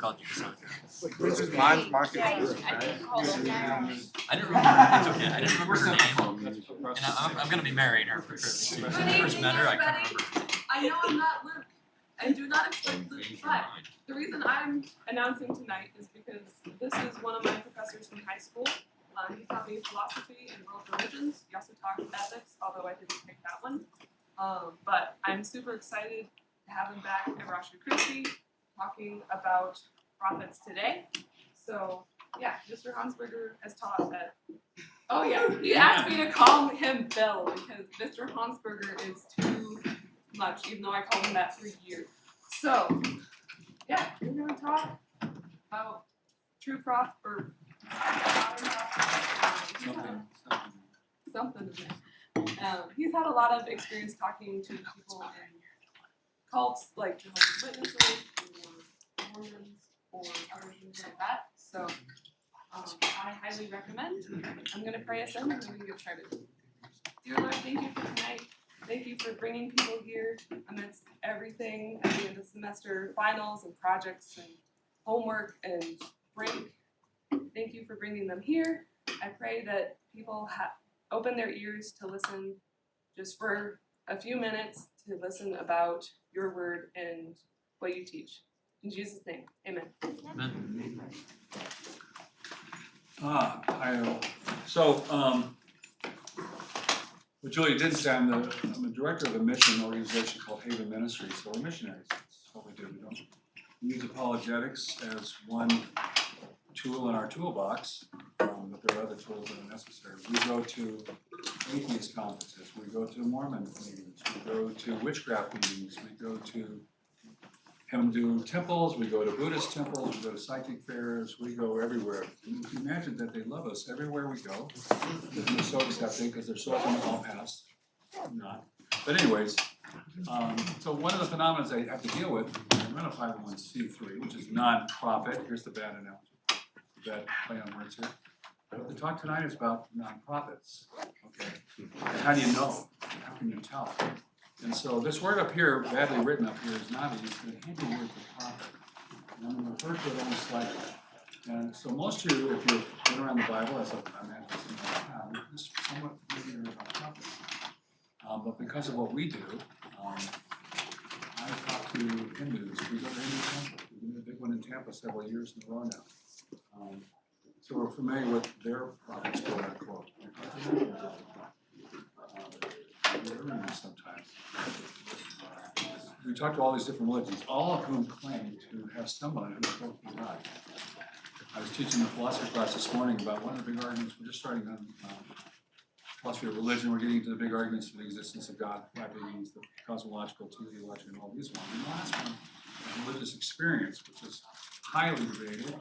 called you Cassandra. Mine's Marcus. I didn't remember. It's okay. I didn't remember her name. And I'm gonna be marrying her for sure. When I first met her, I couldn't remember her name. I know I'm not Luke, and do not expect Luke, but the reason I'm announcing tonight is because this is one of my professors from high school. He taught me philosophy and world religions. He also taught ethics, although I didn't pick that one. But I'm super excited to have him back at Christi talking about prophets today. So yeah, Mr. Honsberger has taught that. Oh yeah, he asked me to call him Bill because Mr. Honsberger is too much, even though I called him that for years. So yeah, we're gonna talk about true prophet or something. He's had a lot of experience talking to people in cults like Jehovah's Witnesses or Mormons or other things like that. So I highly recommend. I'm going to pray us in and then we can get started. Dear Lord, thank you for tonight. Thank you for bringing people here amidst everything at the end of the semester, finals and projects and homework and break. Thank you for bringing them here. I pray that people open their ears to listen just for a few minutes to listen about your word and what you teach. In Jesus' name, amen. Amen. What Julia didn't say, I'm the director of a mission organization called Haven Ministries, so we're missionaries. That's what we do. We don't use apologetics as one tool in our toolbox, but there are other tools that are necessary. We go to atheist conferences, we go to Mormon meetings, we go to witchcraft meetings, we go to Hindu temples, we go to Buddhist temples, we go to psychic fairs, we go everywhere. And you can imagine that they love us everywhere we go. And they're so accepting because they're so open to all past. Not. But anyways, so one of the phenomena I have to deal with, I run a 501c3, which is non-profit. Here's the bad analogy, bad play on words here. But the talk tonight is about nonprofits. Okay. And how do you know? How can you tell? And so this word up here, badly written up here, is not a Hebrew word for prophet. And I'm going to refer to it almost like, and so most of you, if you've been around the Bible, as I'm at, you're just somewhat familiar about prophets. But because of what we do, I talk to Hindus. We go to Hindu temples. We did a big one in Tampa several years in a row now. So we're familiar with their prophets, quote unquote. Sometimes. We talk to all these different religions, all of whom claim to have someone who spoke to God. I was teaching the philosophy class this morning about one of the big arguments. We're just starting on philosophy of religion. We're getting into the big arguments for the existence of God, five beings, the cosmological, teleological, and all these ones. And the last one is religious experience, which is highly debated.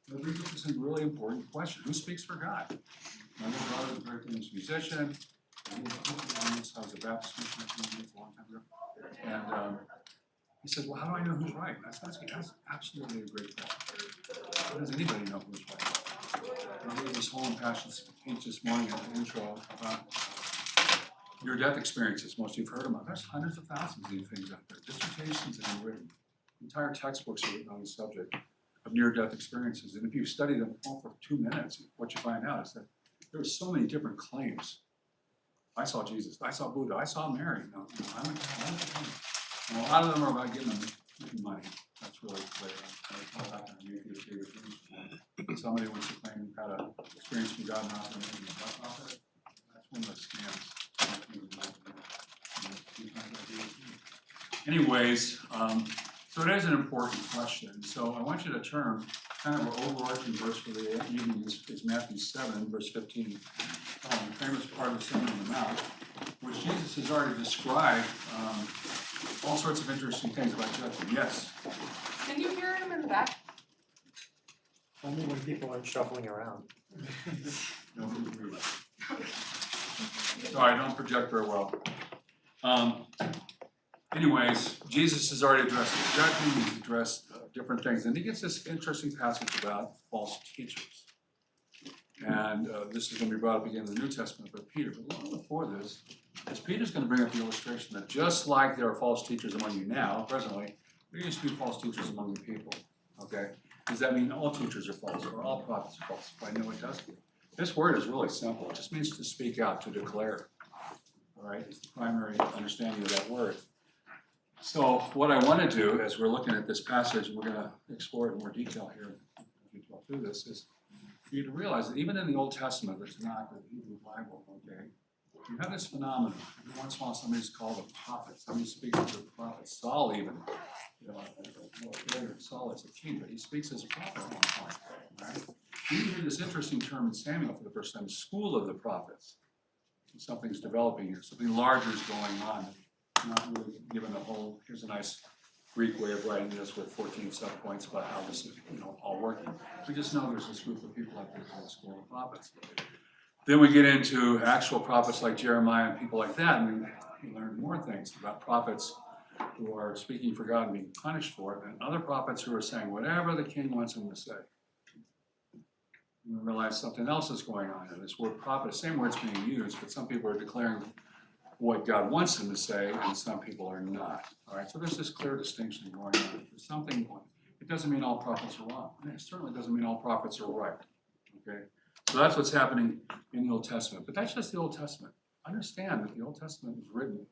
But it brings up this really important question: who speaks for God? My little brother, a very famous musician. I was a Baptist missionary a long time ago. And he said, well, how do I know who's right? And I said, that's absolutely a great question. How does anybody know who's right? And I gave this whole impassioned speech this morning in the intro about near-death experiences. Most of you have heard about. There's hundreds of thousands of these things out there. Dissertations have been written. Entire textbooks are written on the subject of near-death experiences. And if you study them all for 2 minutes, what you find out is that there are so many different claims. I saw Jesus, I saw Buddha, I saw Mary. No, I'm and a lot of them are about getting money. That's really clear. Somebody wants to claim you've had an experience from God, not from that's one of the scams. Anyways, so it is an important question. So I want you to turn, kind of an overarching verse for the evening is Matthew 7, verse 15. The famous part of the Sermon on the Mount, which Jesus has already described all sorts of interesting things about judgment. Yes? Can you hear him in the back? Only when people aren't shuffling around. No, sorry, I don't project very well. Anyways, Jesus has already addressed the judgment, he's addressed different things, and he gets this interesting passage about false teachers. And this is going to be brought up again in the New Testament by Peter. But long before this, is Peter's going to bring up the illustration that just like there are false teachers among you now, presently, there used to be false teachers among the people. okay? Does that mean all teachers are false or all prophets are false? I know it doesn't. This word is really simple. It just means to speak out, to declare. All right, it's the primary understanding of that word. So what I want to do as we're looking at this passage, and we're going to explore it in more detail here as we go through this, is for you to realize that even in the Old Testament, the Tanakh, the Hebrew Bible, okay, you have this phenomenon. Every once in a while, somebody's called a prophet. Somebody speaks as a prophet. Saul even, Saul is a king, but he speaks as a prophet at one point, right? You hear this interesting term in Samuel for the first time, school of the prophets. Something's developing here. Something larger is going on. Not really given a whole, here's a nice Greek way of writing this with 14 subpoints about how this is, all working. We just know there's this group of people out there called the school of prophets. Then we get into actual prophets like Jeremiah and people like that, and we learn more things about prophets who are speaking for God and being punished for it, and other prophets who are saying whatever the king wants them to say. And we realize something else is going on here. This word prophet, the same word's being used, but some people are declaring what God wants them to say, and some people are not. All right, so there's this clear distinction going on. There's something going on. It doesn't mean all prophets are wrong. And it certainly doesn't mean all prophets are right. Okay, so that's what's happening in the Old Testament. But that's just the Old Testament. Understand that the Old Testament was written,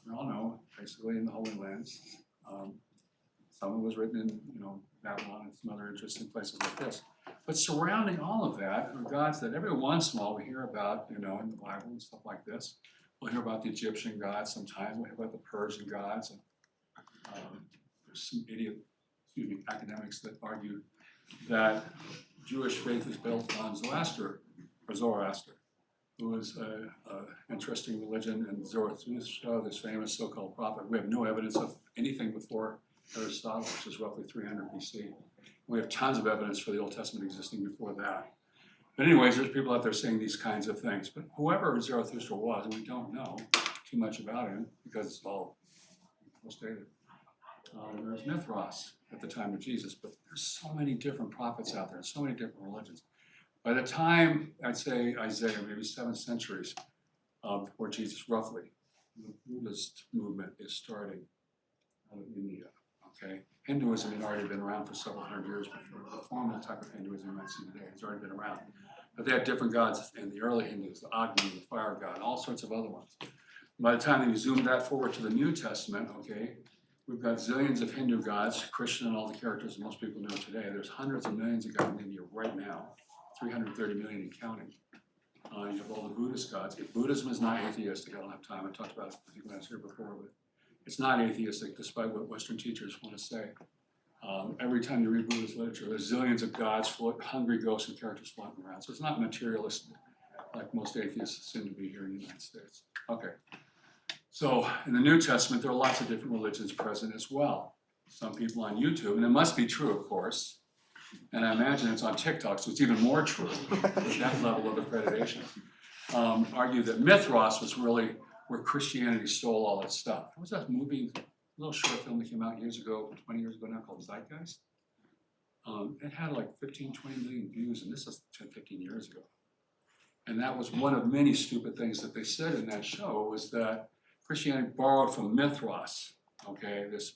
we all know, basically in the Holy Lands. Some of it was written in, Babylon and some other interesting places like this. But surrounding all of that are gods that every once in a while we hear about, in the Bible and stuff like this. We'll hear about the Egyptian gods sometimes. We'll hear about the Persian gods. And there's some academics that argue that Jewish faith is built on Zoroaster, who was an interesting religion, and Zarathustra, this famous so-called prophet. We have no evidence of anything before Aristotle, which is roughly 300 BC. We have tons of evidence for the Old Testament existing before that. But anyways, there's people out there saying these kinds of things. But whoever Zarathustra was, and we don't know too much about him because it's all post-dated. There's Mithras at the time of Jesus, but there's so many different prophets out there, so many different religions. By the time, I'd say Isaiah, maybe 7 centuries before Jesus, roughly, the Buddhist movement is starting out of India, okay? Hinduism had already been around for several hundred years before. The formal type of Hinduism you might see today has already been around. But they had different gods in the early Hindus, the Agni, the fire god, all sorts of other ones. By the time that you zoom that forward to the New Testament, okay, we've got zillions of Hindu gods, Christian and all the characters that most people know today. There's hundreds of millions of gods in India right now, 330 million and counting. You have all the Buddhist gods. If Buddhism is not atheistic, I don't have time. I talked about it I think when I was here before, but it's not atheistic despite what Western teachers want to say. Every time you read Buddhist literature, there's zillions of gods, hungry ghosts and characters floating around. So it's not materialistic like most atheists seem to be here in the United States. Okay. So in the New Testament, there are lots of different religions present as well. Some people on YouTube, and it must be true, of course, and I imagine it's on TikTok, so it's even more true with that level of accreditation, argue that Mithras was really where Christianity stole all its stuff. There was that movie, a little short film that came out years ago, 20 years ago now, called Zeitgeist. It had like 15, 20 million views, and this is 10, 15 years ago. And that was one of many stupid things that they said in that show, was that Christianity borrowed from Mithras, okay, this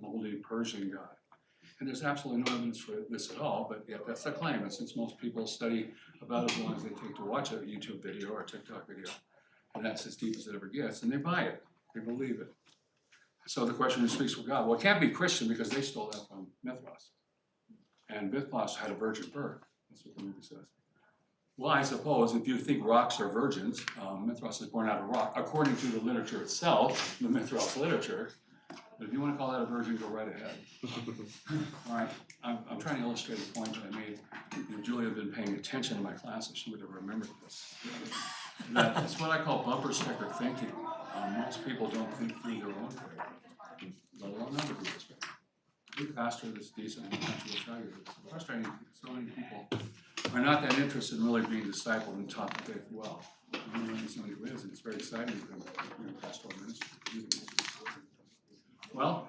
moldy Persian god. And there's absolutely no evidence for this at all, but yet that's the claim. And since most people study about as long as they take to watch a YouTube video or a TikTok video, and that's as deep as it ever gets, and they buy it, they believe it. So the question is, who speaks for God? Well, it can't be Christian because they stole that from Mithras. And Mithras had a virgin birth. That's what the movie says. Well, I suppose if you think rocks are virgins, Mithras is born out of rock, according to the literature itself, the Mithras literature. But if you want to call that a virgin, go right ahead. All right, I'm trying to illustrate a point that I made. If Julia had been paying attention to my classes, she would have remembered this. That's what I call bumper sticker thinking. Most people don't think through their own way, let alone other people's way. Any pastor that's decent and will tell you this. It's frustrating. So many people are not that interested in really being discipled and taught the faith well. I'm learning somebody who is, and it's very exciting to them in pastoral ministry. Well,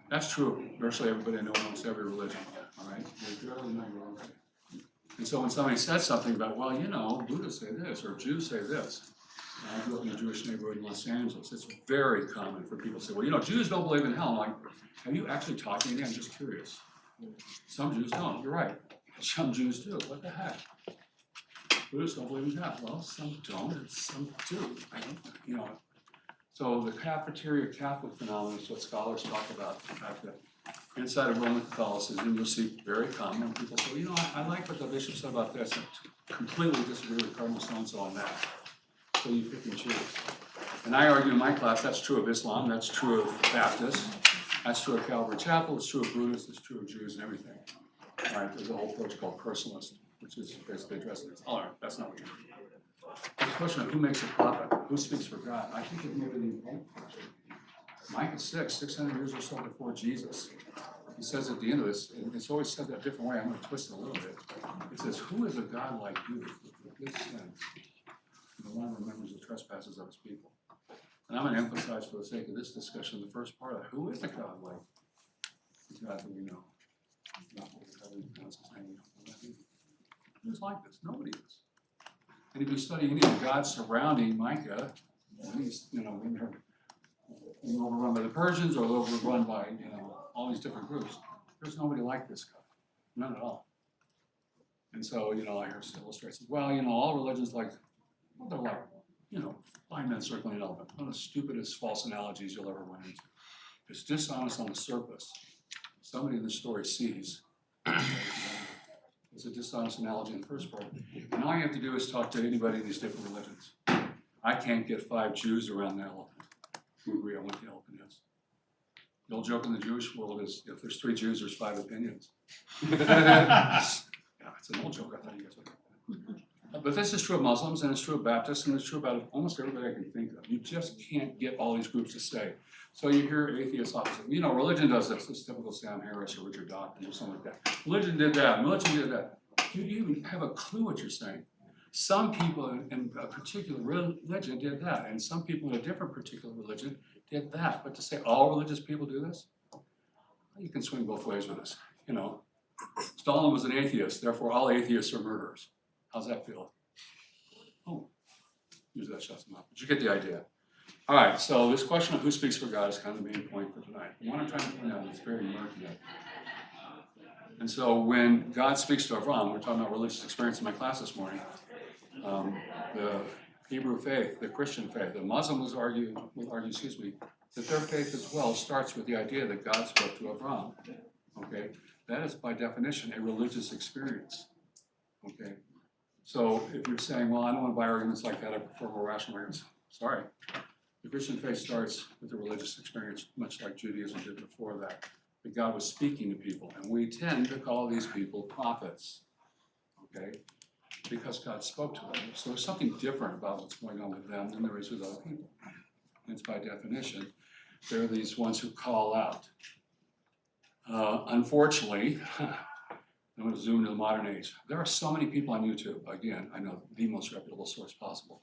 that's true of virtually everybody I know in almost every religion, all right? They barely know your own faith. And so when somebody says something about, well, Buddhists say this, or Jews say this. I grew up in a Jewish neighborhood in Los Angeles. It's very common for people to say, well, Jews don't believe in hell. I'm like, have you actually talked to me? I'm just curious. Some Jews don't, you're right. Some Jews do, what the heck? Buddhists don't believe in God. Well, some don't, and some do. You know, so the cafeteria Catholic phenomenon is what scholars talk about. The fact that inside of Roman Catholicism, you'll see very common people say, you know, I like what the bishop said about this, and completely disagree with Cardinal so-and-so on that. So you pick and choose. And I argue in my class that's true of Islam, that's true of Baptists, that's true of Calvary Chapel, it's true of Buddhists, it's true of Jews and everything. All right, there's a whole approach called personalist, which is basically addressing this. All right, that's not what you're doing. The question of who makes a prophet, who speaks for God, I think it may be the important question. Micah 600 years or so before Jesus. He says at the end of this, and it's always said that a different way, I'm going to twist it a little bit. It says, who is a God like you with good sense? The one who remembers the trespasses of his people. And I'm going to emphasize for the sake of this discussion the first part of it. Who is a God like the God that we know? Not what we pronounce his name. Who's like this? Nobody is. And if you study any of the gods surrounding Micah, he's, you know, when they're overrun by the Persians or overrun by, you know, all these different groups, there's nobody like this God. None at all. And so, you know, I hear illustrations. Well, you know, all religions like, well, they're like, you know, blind men circling an elephant. One of the stupidest false analogies you'll ever run into. It's dishonest on the surface. Somebody in the story sees. It's a dishonest analogy in the first part. And all you have to do is talk to anybody in these different religions. I can't get 5 Jews around the elephant who agree on what the elephant is. The old joke in the Jewish world is if there's 3 Jews, there's 5 opinions. Yeah, it's an old joke. I thought you guys would. But this is true of Muslims, and it's true of Baptists, and it's true about almost everybody I can think of. You just can't get all these groups to say. So you hear atheists opposite. You know, religion does this. This typical Sam Harris or Richard Dawkins or something like that. Religion did that. Religion did that. Do you even have a clue what you're saying? Some people in a particular religion did that, and some people in a different particular religion did that. But to say all religious people do this, well, you can swing both ways with this. You know, Stalin was an atheist, therefore all atheists are murderers. How's that feel? Oh, usually that shuts them up, but you get the idea. All right, so this question of who speaks for God is kind of the main point for tonight. The one I'm trying to point out is very murky. And so when God speaks to Avram, we're talking about religious experience in my class this morning, the Hebrew faith, the Christian faith, the Muslim would argue, that their faith as well starts with the idea that God spoke to Avram. Okay, that is by definition a religious experience. Okay, so if you're saying, well, I don't want to buy arguments like that, I prefer more rational arguments. Sorry, the Christian faith starts with a religious experience, much like Judaism did before that. That God was speaking to people, and we tend to call these people prophets. Okay, because God spoke to them. So there's something different about what's going on with them than there is with other people. And it's by definition, they're these ones who call out. Unfortunately, I'm going to zoom to the modern age. There are so many people on YouTube. Again, I know the most reputable source possible.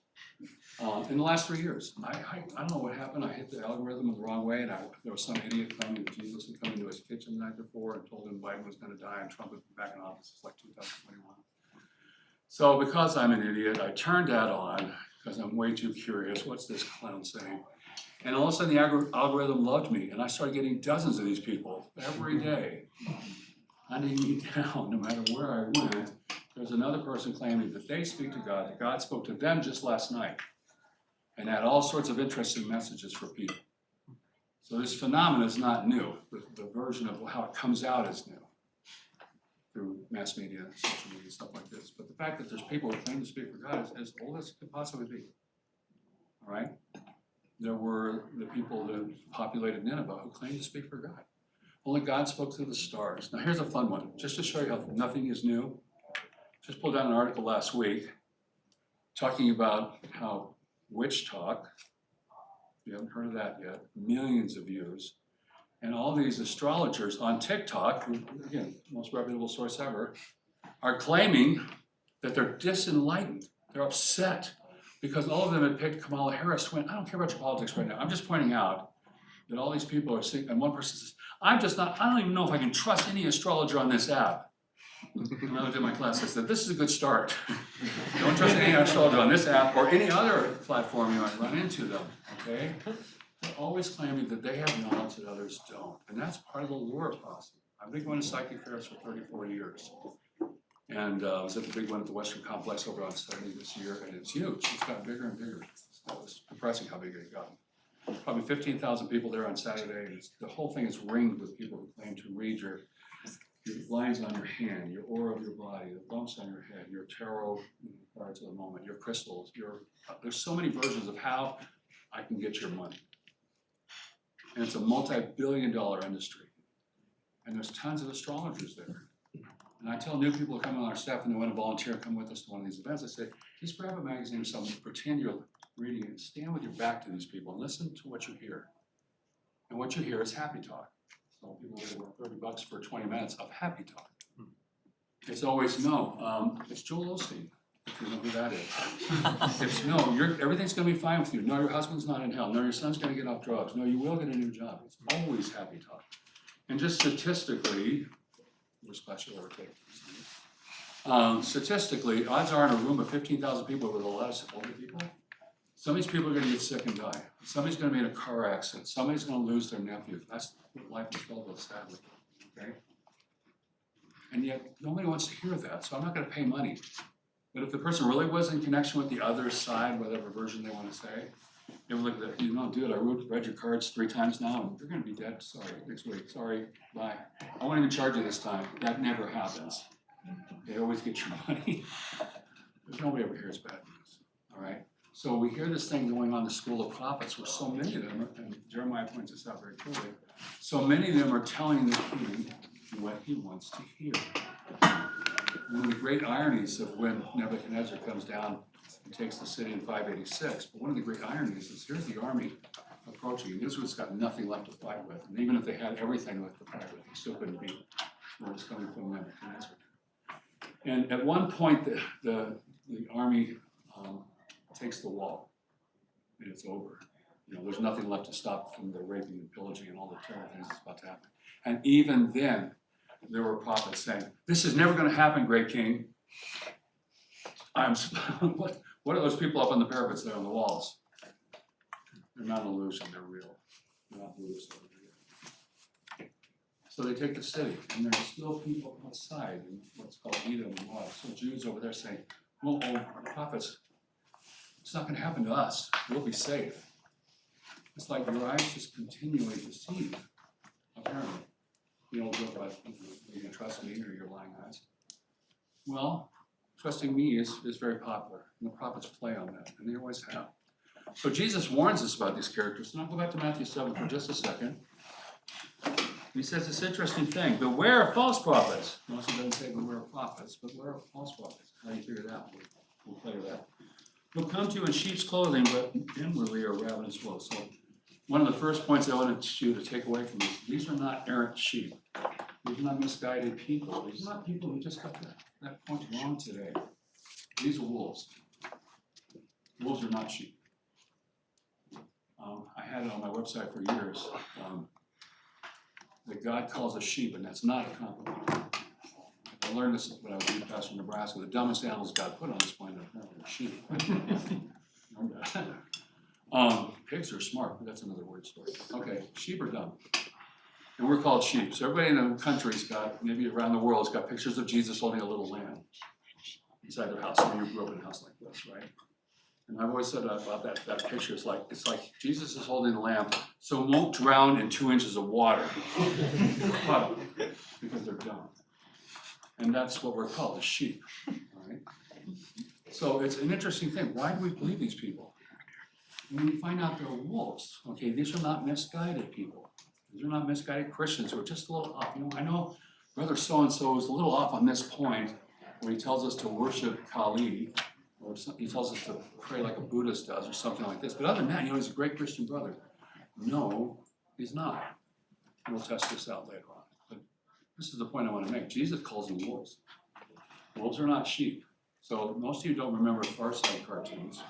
In the last 3 years, I don't know what happened. I hit the algorithm in the wrong way, and there was some idiot coming to Jesus and coming to his kitchen the night before and told him Biden was going to die and Trump would be back in office. It's like 2021. So because I'm an idiot, I turned that on because I'm way too curious. What's this clown saying? And all of a sudden, the algorithm loved me, and I started getting dozens of these people every day, hunting me down. No matter where I went, there's another person claiming that they speak to God, that God spoke to them just last night, and had all sorts of interesting messages for people. So this phenomenon is not new. The version of how it comes out is new through mass media, social media, stuff like this. But the fact that there's people who claim to speak for God is as old as it could possibly be. All right? There were the people that populated Nineveh who claimed to speak for God. Only God spoke through the stars. Now here's a fun one, just to show you how nothing is new. Just pulled out an article last week talking about how witch talk, if you haven't heard of that yet, millions of views, and all these astrologers on TikTok, who, again, most reputable source ever, are claiming that they're disenlightened. They're upset because all of them had picked Kamala Harris to win. I don't care about your politics right now. I'm just pointing out that all these people are saying, and one person says, I don't even know if I can trust any astrologer on this app. And I looked at my class, I said, this is a good start. Don't trust any astrologer on this app or any other platform you might run into them, okay? They're always claiming that they have knowledge that others don't. And that's part of the lure process. I've been going to psychic fairs for 34 years. And I was at the big one at the Western Complex over on 70 this year, and it's huge. It's got bigger and bigger. It was depressing how big it got. Probably 15,000 people there on Saturday, and the whole thing is ringed with people who claim to read your lines on your hand, your aura of your body, the bumps on your head, your tarot cards of the moment, your crystals. There's so many versions of how I can get your money. And it's a multi-billion-dollar industry. And there's tons of astrologers there. And I tell new people who come on our staff and they want to volunteer and come with us to one of these events, I say, just grab a magazine or something, pretend you're reading it, stand with your back to these people and listen to what you hear. And what you hear is happy talk. So people get about $30 for 20 minutes of happy talk. It's always, no, it's Joel Osteen, if you know who that is. It's, no, everything's gonna be fine with you. No, your husband's not in hell. No, your son's gonna get off drugs. No, you will get a new job. It's always happy talk. And just statistically, which class you'll ever take. Statistically, odds are in a room of 15,000 people with a lot of older people, some of these people are gonna get sick and die. Somebody's gonna be in a car accident. Somebody's gonna lose their nephew. That's what life is filled with, sadly, okay? And yet, nobody wants to hear that, so I'm not gonna pay money. But if the person really was in connection with the other side, whatever version they wanna say, they would look at, you know, dude, I read your cards 3 times now, and you're gonna be dead, sorry, next week, sorry, bye. I won't even charge you this time. That never happens. They always get your money. There's nobody ever hears bad news, all right? So we hear this thing going on in the school of prophets where so many of them, and Jeremiah points this out very clearly, so many of them are telling the king what he wants to hear. One of the great ironies of when Nebuchadnezzar comes down and takes the city in 586, but one of the great ironies is here's the army approaching, and Israel's got nothing left to fight with, and even if they had everything left to fight with, he still couldn't beat where it's coming from Nebuchadnezzar. And at one point, the army takes the wall, and it's over. You know, there's nothing left to stop from the raping and pillaging and all the terrible things that's about to happen. And even then, there were prophets saying, "This is never going to happen, great king." What are those people up on the parapets there on the walls? They're not an illusion; they're real. They're not beliefs. They're real. So they take the city, and there's still people outside in what's called Edom and Moab. So Jews over there saying, "Well, prophets, it's not going to happen to us. We'll be safe." It's like your eyes just continually deceive, apparently. You know, joke about, you can trust me or your lying eyes. Well, trusting me is very popular, and the prophets play on that, and they always have. So Jesus warns us about these characters, and I'll go back to Matthew 7 for just a second. He says this interesting thing, beware of false prophets. Notice he doesn't say beware of prophets, but beware of false prophets. How do you figure that out? We'll play with that. They'll come to you in sheep's clothing, but inwardly are ravenous wolves. So one of the first points I wanted you to take away from this, these are not errant sheep. These are not misguided people. These are not people who just got that point wrong today. These are wolves. Wolves are not sheep. I had it on my website for years that God calls us sheep, and that's not a compliment. I learned this when I was youth pastor in Nebraska. The dumbest animals God put on this planet are sheep. Pigs are smart, but that's another word story. Okay, sheep are dumb. And we're called sheep. So everybody in the country's got, maybe around the world, has got pictures of Jesus holding a little lamb inside their house. Some of you grew up in a house like this, right? And I've always said about that picture, it's like Jesus is holding the lamb, so it won't drown in 2 inches of water. Because they're dumb. And that's what we're called, as sheep. All right? So it's an interesting thing. Why do we believe these people? When we find out they're wolves, okay, these are not misguided people. These are not misguided Christians who are just a little off. You know, I know Brother so-and-so is a little off on this point where he tells us to worship Kali, or he tells us to pray like a Buddhist does, or something like this. But other than that, you know, he's a great Christian brother. No, he's not. We'll test this out later on. But this is the point I want to make. Jesus calls them wolves. Wolves are not sheep. So most of you don't remember Far Side cartoons.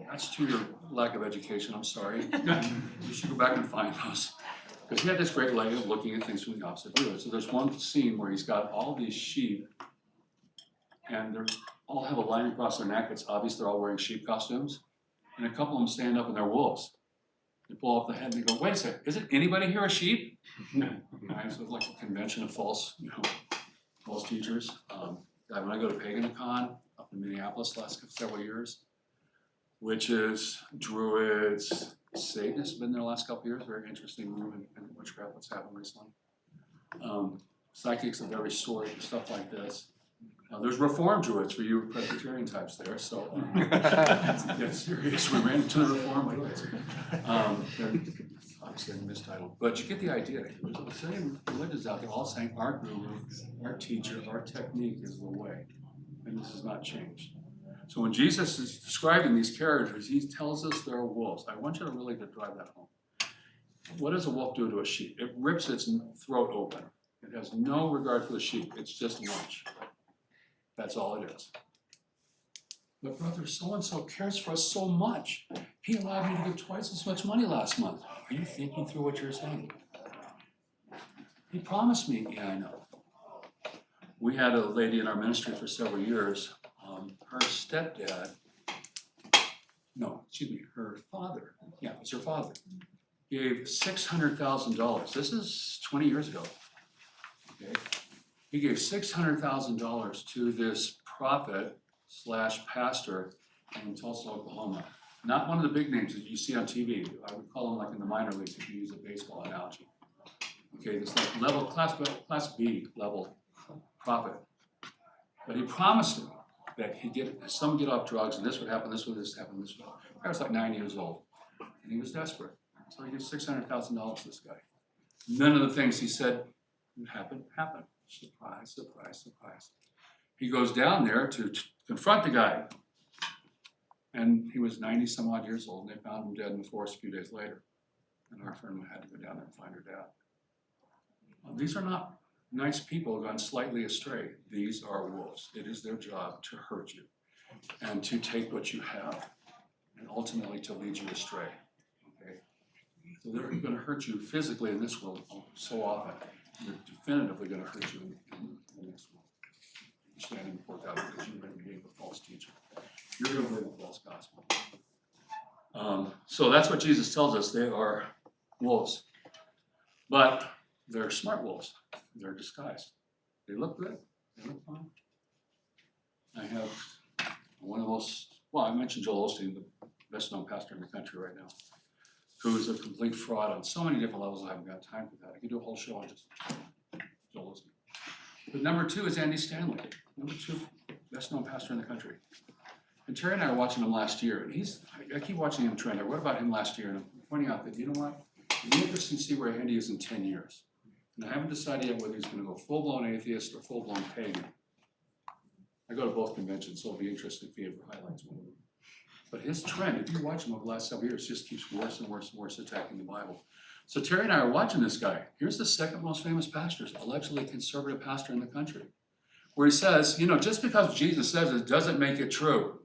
That's to your lack of education, I'm sorry. You should go back and find those. Because he had this great way of looking at things from the opposite view. So there's one scene where he's got all these sheep, and they all have a line across their neck. It's obvious they're all wearing sheep costumes. And a couple of them stand up and they're wolves. They pull off the head and they go, wait a second, isn't anybody here a sheep? Right, so it's like a convention of false, false teachers. When I go to PaganCon up in Minneapolis last several years, witches, druids, Satanists have been there the last couple of years, very interesting room in witchcraft, what's happened recently. Psychics of every sort, stuff like this. There's Reformed druids for you Presbyterian types there, so get serious. We ran into the Reformed druids. They're obviously mistitled, but you get the idea. There's the same religions out there all saying our guru, our teacher, our technique is the way, and this has not changed. So when Jesus is describing these characters, he tells us they're wolves. I want you to really drive that home. What does a wolf do to a sheep? It rips its throat open. It has no regard for the sheep. It's just lunch. That's all it is. But brother, so-and-so cares for us so much. He allowed me to give twice as much money last month. Are you thinking through what you're saying? He promised me. Yeah, I know. We had a lady in our ministry for several years. Her stepdad, her father, it was her father, gave $600,000. This is 20 years ago. Okay, he gave $600,000 to this prophet / pastor in Tulsa, Oklahoma. Not one of the big names that you see on TV. I would call him like in the minor leagues if you use a baseball analogy. Okay, this like level class B level prophet. But he promised him that he'd get off drugs and this would happen, this would happen, this would happen. I was like 9 years old and he was desperate. So he gave $600,000 to this guy. None of the things he said would happen. Surprise, surprise, surprise. He goes down there to confront the guy. And he was 90 some odd years old and they found him dead in the forest a few days later. And our friend had to go down there and find her dad. These are not nice people gone slightly astray. These are wolves. It is their job to hurt you and to take what you have and ultimately to lead you astray. Okay? So they're going to hurt you physically in this world so often. They're definitively going to hurt you in the next world. You're standing before God because you're going to be a false teacher. You're going to live a false gospel. So that's what Jesus tells us. They are wolves. But they're smart wolves. They're disguised. They look good. They look fine. I have one of those, I mentioned Joel Osteen, the best known pastor in the country right now, who is a complete fraud on so many different levels. I haven't got time for that. I could do a whole show on just Joel Osteen. But number 2 is Andy Stanley. Number 2, best known pastor in the country. And Terry and I were watching him last year, and I keep watching him trend. I wrote about him last year, and I'm pointing out that, you know what? It'd be interesting to see where Andy is in 10 years. And I haven't decided yet whether he's going to go full-blown atheist or full-blown pagan. I go to both conventions, so it'll be interesting if he ever highlights one of them. But his trend, if you watch him over the last several years, just keeps worse and worse and worse attacking the Bible. So Terry and I are watching this guy. Here's the second most famous pastor, allegedly conservative pastor in the country, where he says, just because Jesus says it doesn't make it true.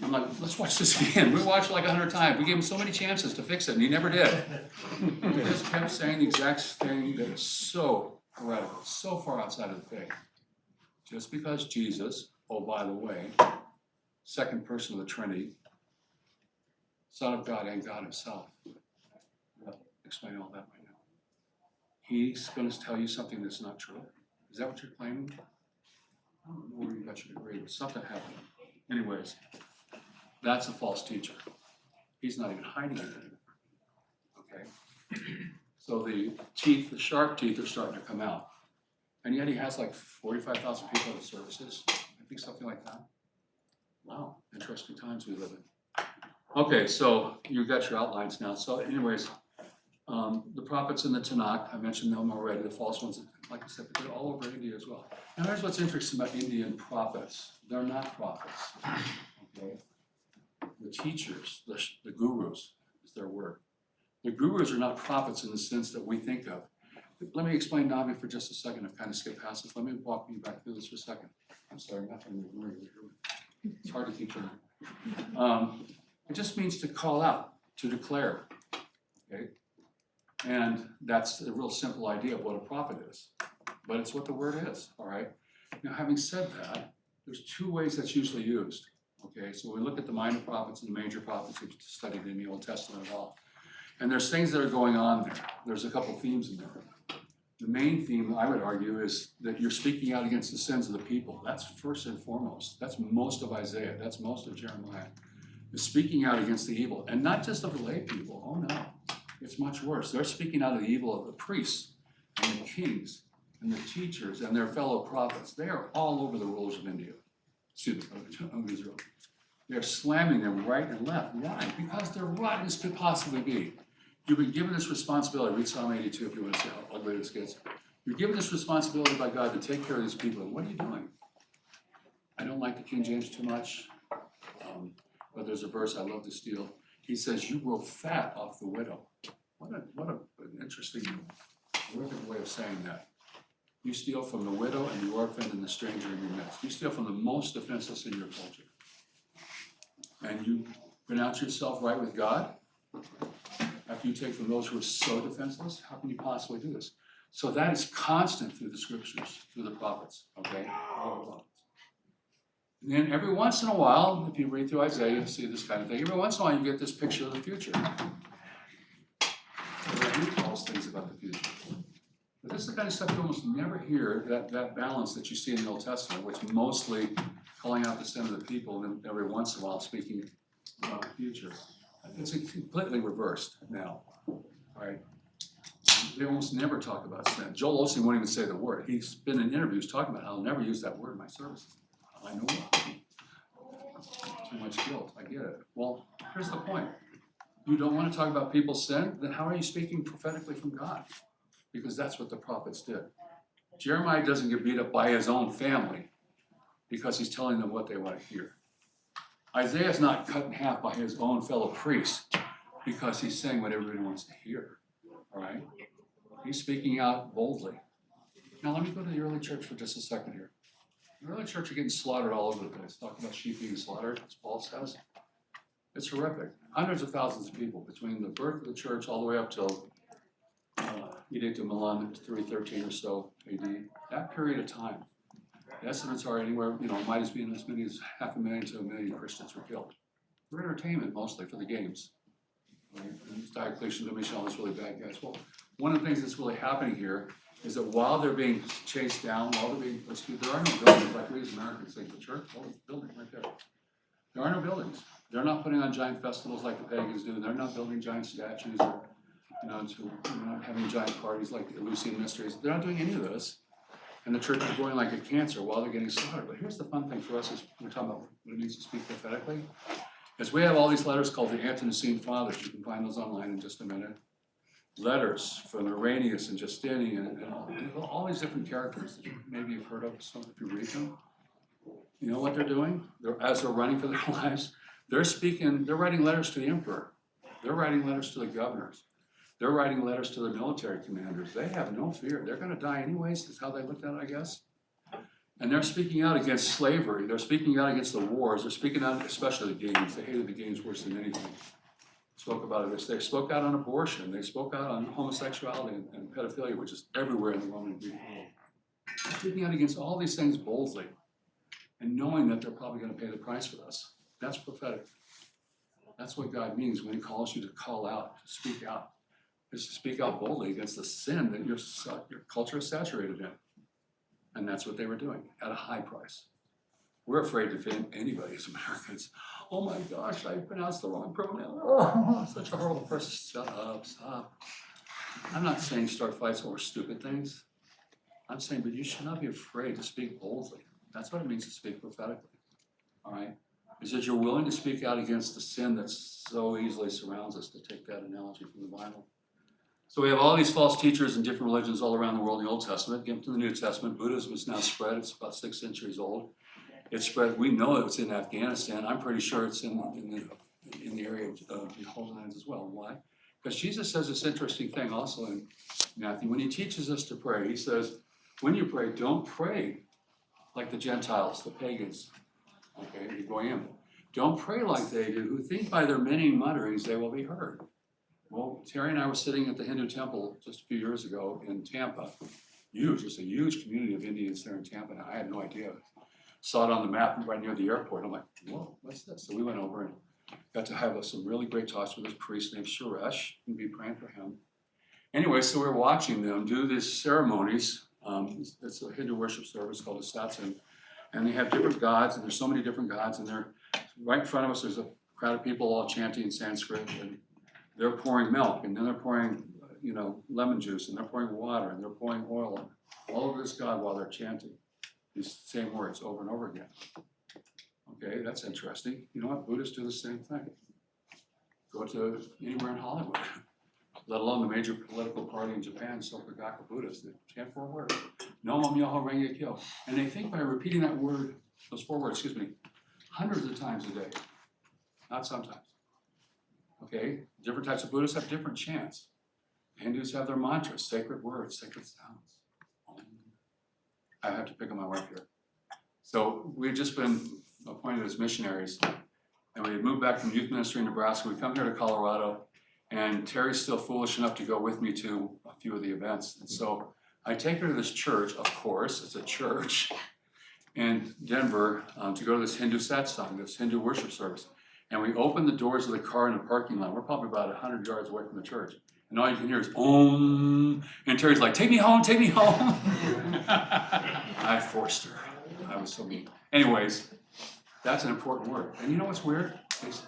I'm like, let's watch this again. We watched it like 100 times. We gave him so many chances to fix it, and he never did. He just kept saying the exact thing that is so heretical, so far outside of the faith. Just because Jesus, oh, by the way, second person of the Trinity, Son of God and God himself. I'll explain all that right now. He's going to tell you something that's not true. Is that what you're claiming? I don't know where you got your degree, but something happened. Anyways, that's a false teacher. He's not even hiding it anymore. Okay? So the sharp teeth are starting to come out. And yet he has like 45,000 people at his services. I think something like that. Wow, interesting times we live in. Okay, so you got your outlines now. So anyways, the prophets in the Tanakh, I mentioned them already, the false ones, like I said, they're all over India as well. Now here's what's interesting about Indian prophets. They're not prophets. Okay? The teachers, the gurus is their word. The gurus are not prophets in the sense that we think of. Let me explain Navi for just a second. I've kind of skipped past this. Let me walk you back through this for a second. I'm sorry, I'm not trying to agree with you. It's hard to keep track. It just means to call out, to declare. Okay? And that's a real simple idea of what a prophet is. But it's what the word is, all right? Now, having said that, there's 2 ways that's usually used. Okay, so we look at the minor prophets and the major prophets we've studied in the Old Testament at all. And there's things that are going on there. There's a couple themes in there. The main theme, I would argue, is that you're speaking out against the sins of the people. That's first and foremost. That's most of Isaiah. That's most of Jeremiah. Is speaking out against the evil. And not just of the lay people. Oh no, it's much worse. They're speaking out of the evil of the priests and the kings and the teachers and their fellow prophets. They are all over the rulers of India. Excuse me, of Israel. They're slamming them right and left. Why? Because they're rotten as could possibly be. You've been given this responsibility. Read Psalm 82 if you want to see how ugly this gets. You're given this responsibility by God to take care of these people. And what are you doing? I don't like the King James too much, but there's a verse I love to steal. He says, you grow fat off the widow. What an interesting, terrific way of saying that. You steal from the widow and the orphan and the stranger in your midst. You steal from the most defenseless in your culture. And you pronounce yourself right with God after you take from those who are so defenseless. How can you possibly do this? So that is constant through the scriptures, through the prophets, okay? All the prophets. And then every once in a while, if you read through Isaiah, you'll see this kind of thing. Every once in a while, you get this picture of the future. He tells things about the future. But this is the kind of stuff you almost never hear, that balance that you see in the Old Testament, which mostly calling out the sin of the people, and then every once in a while speaking about the future. It's completely reversed now, right? They almost never talk about sin. Joel Osteen won't even say the word. He's been in interviews talking about how I'll never use that word in my services. I know too much guilt. I get it. Well, here's the point. You don't want to talk about people's sin? Then how are you speaking prophetically from God? Because that's what the prophets did. Jeremiah doesn't get beat up by his own family because he's telling them what they want to hear. Isaiah's not cut in half by his own fellow priests because he's saying what everybody wants to hear. All right? He's speaking out boldly. Now let me go to the early church for just a second here. The early church are getting slaughtered all over the place. Talking about sheep being slaughtered, as Paul says. It's horrific. Hundreds of thousands of people between the birth of the church all the way up till Edict of Milan, 313 or so AD. That period of time. The estimates are anywhere, might as be as many as 500,000 to 1 million Christians were killed. For entertainment mostly, for the games. Right? Diocletian, Domitian, all these really bad guys. Well, one of the things that's really happening here is that while they're being chased down, while they're being persecuted, there are no buildings like we as Americans think the church, oh, it's a building right there. There are no buildings. They're not putting on giant festivals like the pagans do. They're not building giant statues or, having giant parties like the Eleusinian Mysteries. They're not doing any of this. And the church is growing like a cancer while they're getting slaughtered. But here's the fun thing for us is we're talking about what it means to speak prophetically. Is we have all these letters called the Antonicene Fathers. You can find those online in just a minute. Letters from Irenaeus and Justinian and all these different characters that maybe you've heard of some if you read them. You know what they're doing? As they're running for their lives, they're writing letters to the emperor. They're writing letters to the governors. They're writing letters to the military commanders. They have no fear. They're going to die anyways. That's how they looked at it, I guess. And they're speaking out against slavery. They're speaking out against the wars. They're speaking out, especially the games. They hated the games worse than anything. Spoke about it. They spoke out on abortion. They spoke out on homosexuality and pedophilia, which is everywhere in the Roman and Greek world. Speaking out against all these things boldly and knowing that they're probably going to pay the price for this. That's prophetic. That's what God means when he calls you to call out, to speak out. Is to speak out boldly against the sin that your culture is saturated in. And that's what they were doing at a high price. We're afraid to offend anybody as Americans. Oh my gosh, I pronounced the wrong pronoun. Oh, I'm such a horrible person. Shut up, stop. I'm not saying start fights over stupid things. I'm saying, but you should not be afraid to speak boldly. That's what it means to speak prophetically. All right? Is that you're willing to speak out against the sin that so easily surrounds us, to take that analogy from the Bible. So we have all these false teachers in different religions all around the world in the Old Testament. Get to the New Testament. Buddhism is now spread. It's about 6 centuries old. It's spread. We know it's in Afghanistan. I'm pretty sure it's in the area of the Holy Lands as well. Why? Because Jesus says this interesting thing also in Matthew. When he teaches us to pray, he says, when you pray, don't pray like the Gentiles, the pagans, okay, the goyim. Don't pray like they do, who think by their many mutterings they will be heard. Well, Terry and I were sitting at the Hindu temple just a few years ago in Tampa. Just a huge community of Indians there in Tampa. Now, I had no idea. saw it on the map right near the airport. I'm like, whoa, what's this? So we went over and got to have some really great talks with this priest named Suresh, and be praying for him. Anyway, so we're watching them do these ceremonies. It's a Hindu worship service called a satsang, and they have different gods, and there's so many different gods, and they're right in front of us. There's a crowd of people all chanting in Sanskrit, and they're pouring milk, and then they're pouring, lemon juice, and they're pouring water, and they're pouring oil all over this god while they're chanting these same words over and over again. Okay, that's interesting. You know what? Buddhists do the same thing. Go to anywhere in Hollywood, let alone the major political party in Japan, Soka Buddhists, they chant 4 words. Nomo myoho renge kyo. And they think by repeating that word, those 4 words, hundreds of times a day, not sometimes. Okay, different types of Buddhists have different chants. Hindus have their mantras, sacred words, sacred sounds. I have to pick on my wife here. So we've just been appointed as missionaries, and we had moved back from youth ministry in Nebraska. We come here to Colorado, and Terry's still foolish enough to go with me to a few of the events. And so I take her to this church, of course, it's a church in Denver, to go to this Hindu satsang, this Hindu worship service. And we open the doors of the car in the parking lot. We're probably about 100 yards away from the church. And all you can hear is, Om. And Terry's like, take me home, take me home. I forced her. I was so mean. Anyways, that's an important word. And you know what's weird?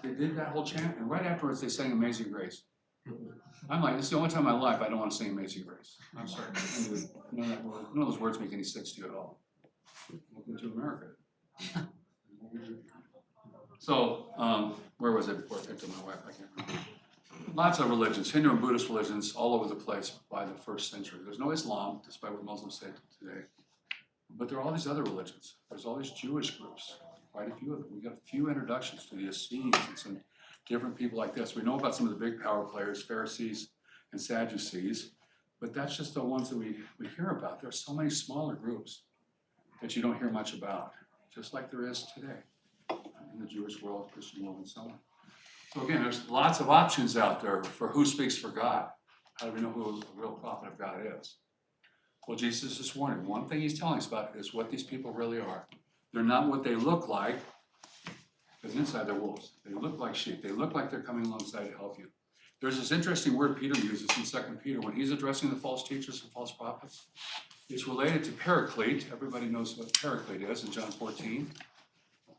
They did that whole chant, and right afterwards they sang Amazing Grace. I'm like, this is the only time in my life I don't want to sing Amazing Grace. I'm sorry. None of those words make any sense to you at all. Welcome to America. So, where was I before I picked up my wife? I can't remember. Lots of religions, Hindu and Buddhist religions, all over the place by the 1st century. There's no Islam, despite what Muslims say today. But there are all these other religions. There's all these Jewish groups, quite a few of them. We got a few introductions to the Essenes and some different people like this. We know about some of the big power players, Pharisees and Sadducees, but that's just the ones that we hear about. There are so many smaller groups that you don't hear much about, just like there is today in the Jewish world, Christian world, and so on. So again, there's lots of options out there for who speaks for God. How do we know who the real prophet of God is? Well, Jesus is warning. One thing he's telling us about is what these people really are. They're not what they look like, because inside they're wolves. They look like sheep. They look like they're coming alongside to help you. There's this interesting word Peter uses in 2 Peter when he's addressing the false teachers and false prophets. It's related to Paraclete. Everybody knows what Paraclete is in John 14.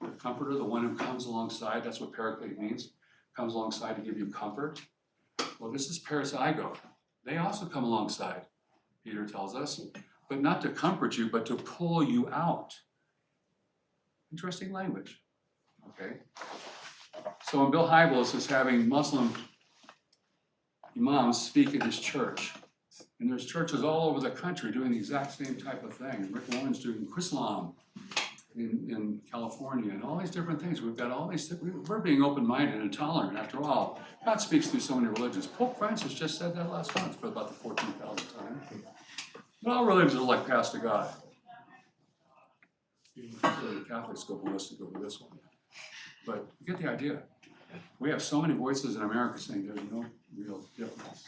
The comforter, the one who comes alongside, that's what Paraclete means. Comes alongside to give you comfort. Well, this is parazygo. They also come alongside, Peter tells us, but not to comfort you, but to pull you out. Interesting language. Okay. So when Bill Hybels is having Muslim imams speak at his church, and there's churches all over the country doing the exact same type of thing. Rick Warren's doing Islam in California, and all these different things. We've got all these, we're being open-minded and tolerant. After all, God speaks through so many religions. Pope Francis just said that last month for about the 14,000th time. But all religions are like paths to God. The Catholics go ballistic over this one. But you get the idea. We have so many voices in America saying there's no real difference.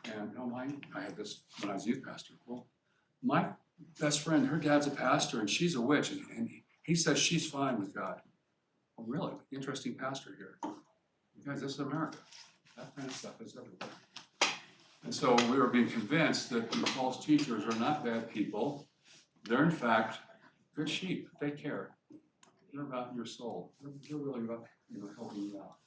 And I had this when I was youth pastor. Well, my best friend, her dad's a pastor, and she's a witch, and he says she's fine with God. Oh, really? Interesting pastor here. Guys, this is America. That kind of stuff is everywhere. And so we were being convinced that the false teachers are not bad people. They're, in fact, good sheep. They care. They're about your soul. They're really about helping you out.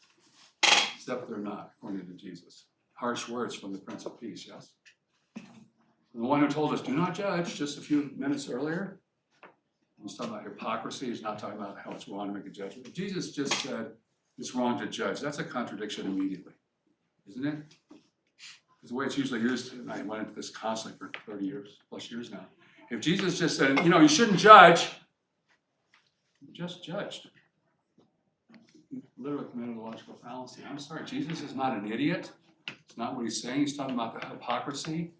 Except they're not, according to Jesus. Harsh words from the Prince of Peace, yes? The one who told us, do not judge, just a few minutes earlier. He's talking about hypocrisy. He's not talking about how it's wrong to make a judgment. Jesus just said it's wrong to judge. That's a contradiction immediately, isn't it? Because the way it's usually used, and I went into this constantly for 30 years, plus years now. If Jesus just said, you shouldn't judge, you just judged. You literally committed a logical fallacy. I'm sorry, Jesus is not an idiot. It's not what he's saying. He's talking about the hypocrisy.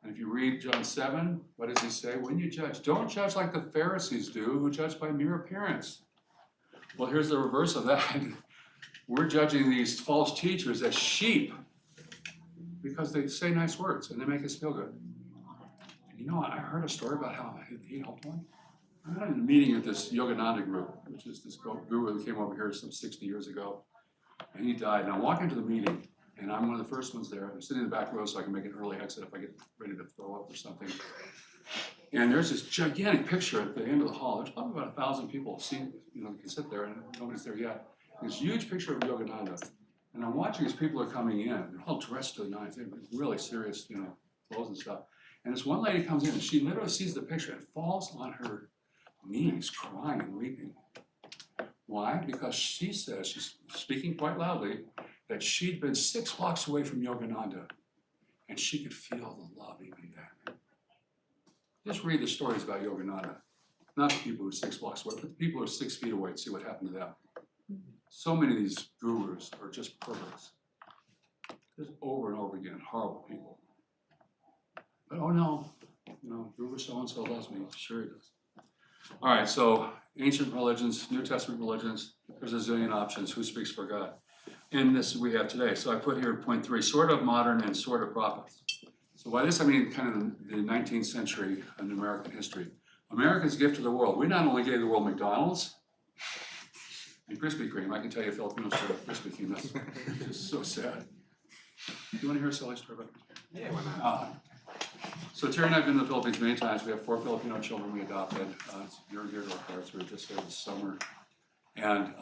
And if you read John 7, what does he say? When you judge, don't judge like the Pharisees do, who judge by mere appearance. Well, here's the reverse of that. We're judging these false teachers as sheep because they say nice words and they make us feel good. And I heard a story about how he helped one. I had a meeting at this Yogananda group, which is this guru that came over here some 60 years ago, and he died. And I walk into the meeting, and I'm one of the first ones there. I'm sitting in the back row so I can make an early exit if I get ready to throw up or something. And there's this gigantic picture at the end of the hall. There's probably about 1,000 people can sit there, and nobody's there yet. This huge picture of Yogananda. And I'm watching as people are coming in. They're all dressed to the nines. They're really serious, clothes and stuff. And this one lady comes in, and she literally sees the picture and falls on her knees, crying and weeping. Why? Because she says, she's speaking quite loudly, that she'd been 6 blocks away from Yogananda, and she could feel the love even there. Just read the stories about Yogananda. Not the people who are 6 blocks away, but the people who are 6 feet away and see what happened to them. So many of these gurus are just perverts. Just over and over again, horrible people. But oh no, guru so-and-so loves me. Sure he does. All right, so ancient religions, New Testament religions, there's a zillion options. Who speaks for God? And this we have today. So I put here point 3, sort of modern and sort of prophets. So by this I mean kind of the 19th century in American history. America's gift to the world. We not only gave the world McDonald's and Krispy Kreme. I can tell you Filipinos serve Krispy Kreme. That's just so sad. You want to hear a silly story about Krispy Kreme? Yeah, why not? So Terry and I have been to the Philippines many times. We have 4 Filipino children we adopted. It's near and dear to our hearts. We were just there this summer. And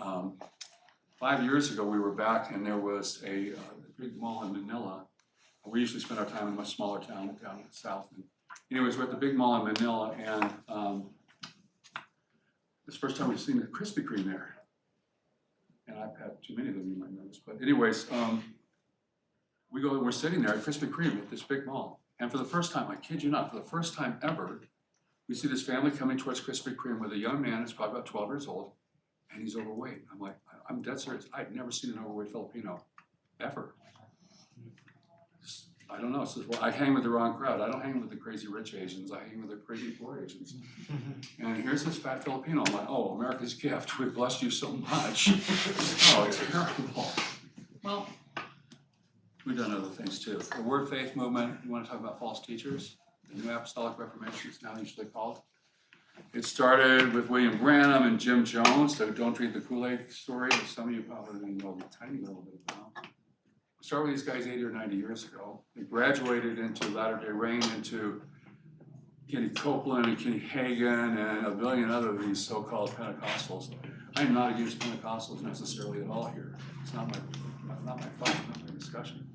5 years ago, we were back, and there was a big mall in Manila. We usually spend our time in a much smaller town down in the south. And anyways, we're at the big mall in Manila, and this first time we've seen a Krispy Kreme there. And I've had too many of them, you might notice. But anyways, we're sitting there at Krispy Kreme at this big mall. And for the first time, I kid you not, for the first time ever, we see this family coming towards Krispy Kreme with a young man who's probably about 12 years old, and he's overweight. I'm like, I'm dead serious. I've never seen an overweight Filipino, ever. I don't know. Well, I hang with the wrong crowd. I don't hang with the crazy rich Asians. I hang with the crazy poor Asians. And here's this fat Filipino. I'm like, oh, America's gift. We've blessed you so much. Oh, it's terrible. Well, we've done other things too. The Word Faith movement, you want to talk about false teachers? The New Apostolic Reformation is now usually called. It started with William Branham and Jim Jones, the Don't Drink the Kool-Aid story, that some of you probably know a tiny little bit about. We started with these guys 80 or 90 years ago. They graduated into Latter-day Rain, into Kenny Copeland and Kenny Hagin and a billion other of these so-called Pentecostals. I am not against Pentecostals necessarily at all here. It's not my fight, not my discussion.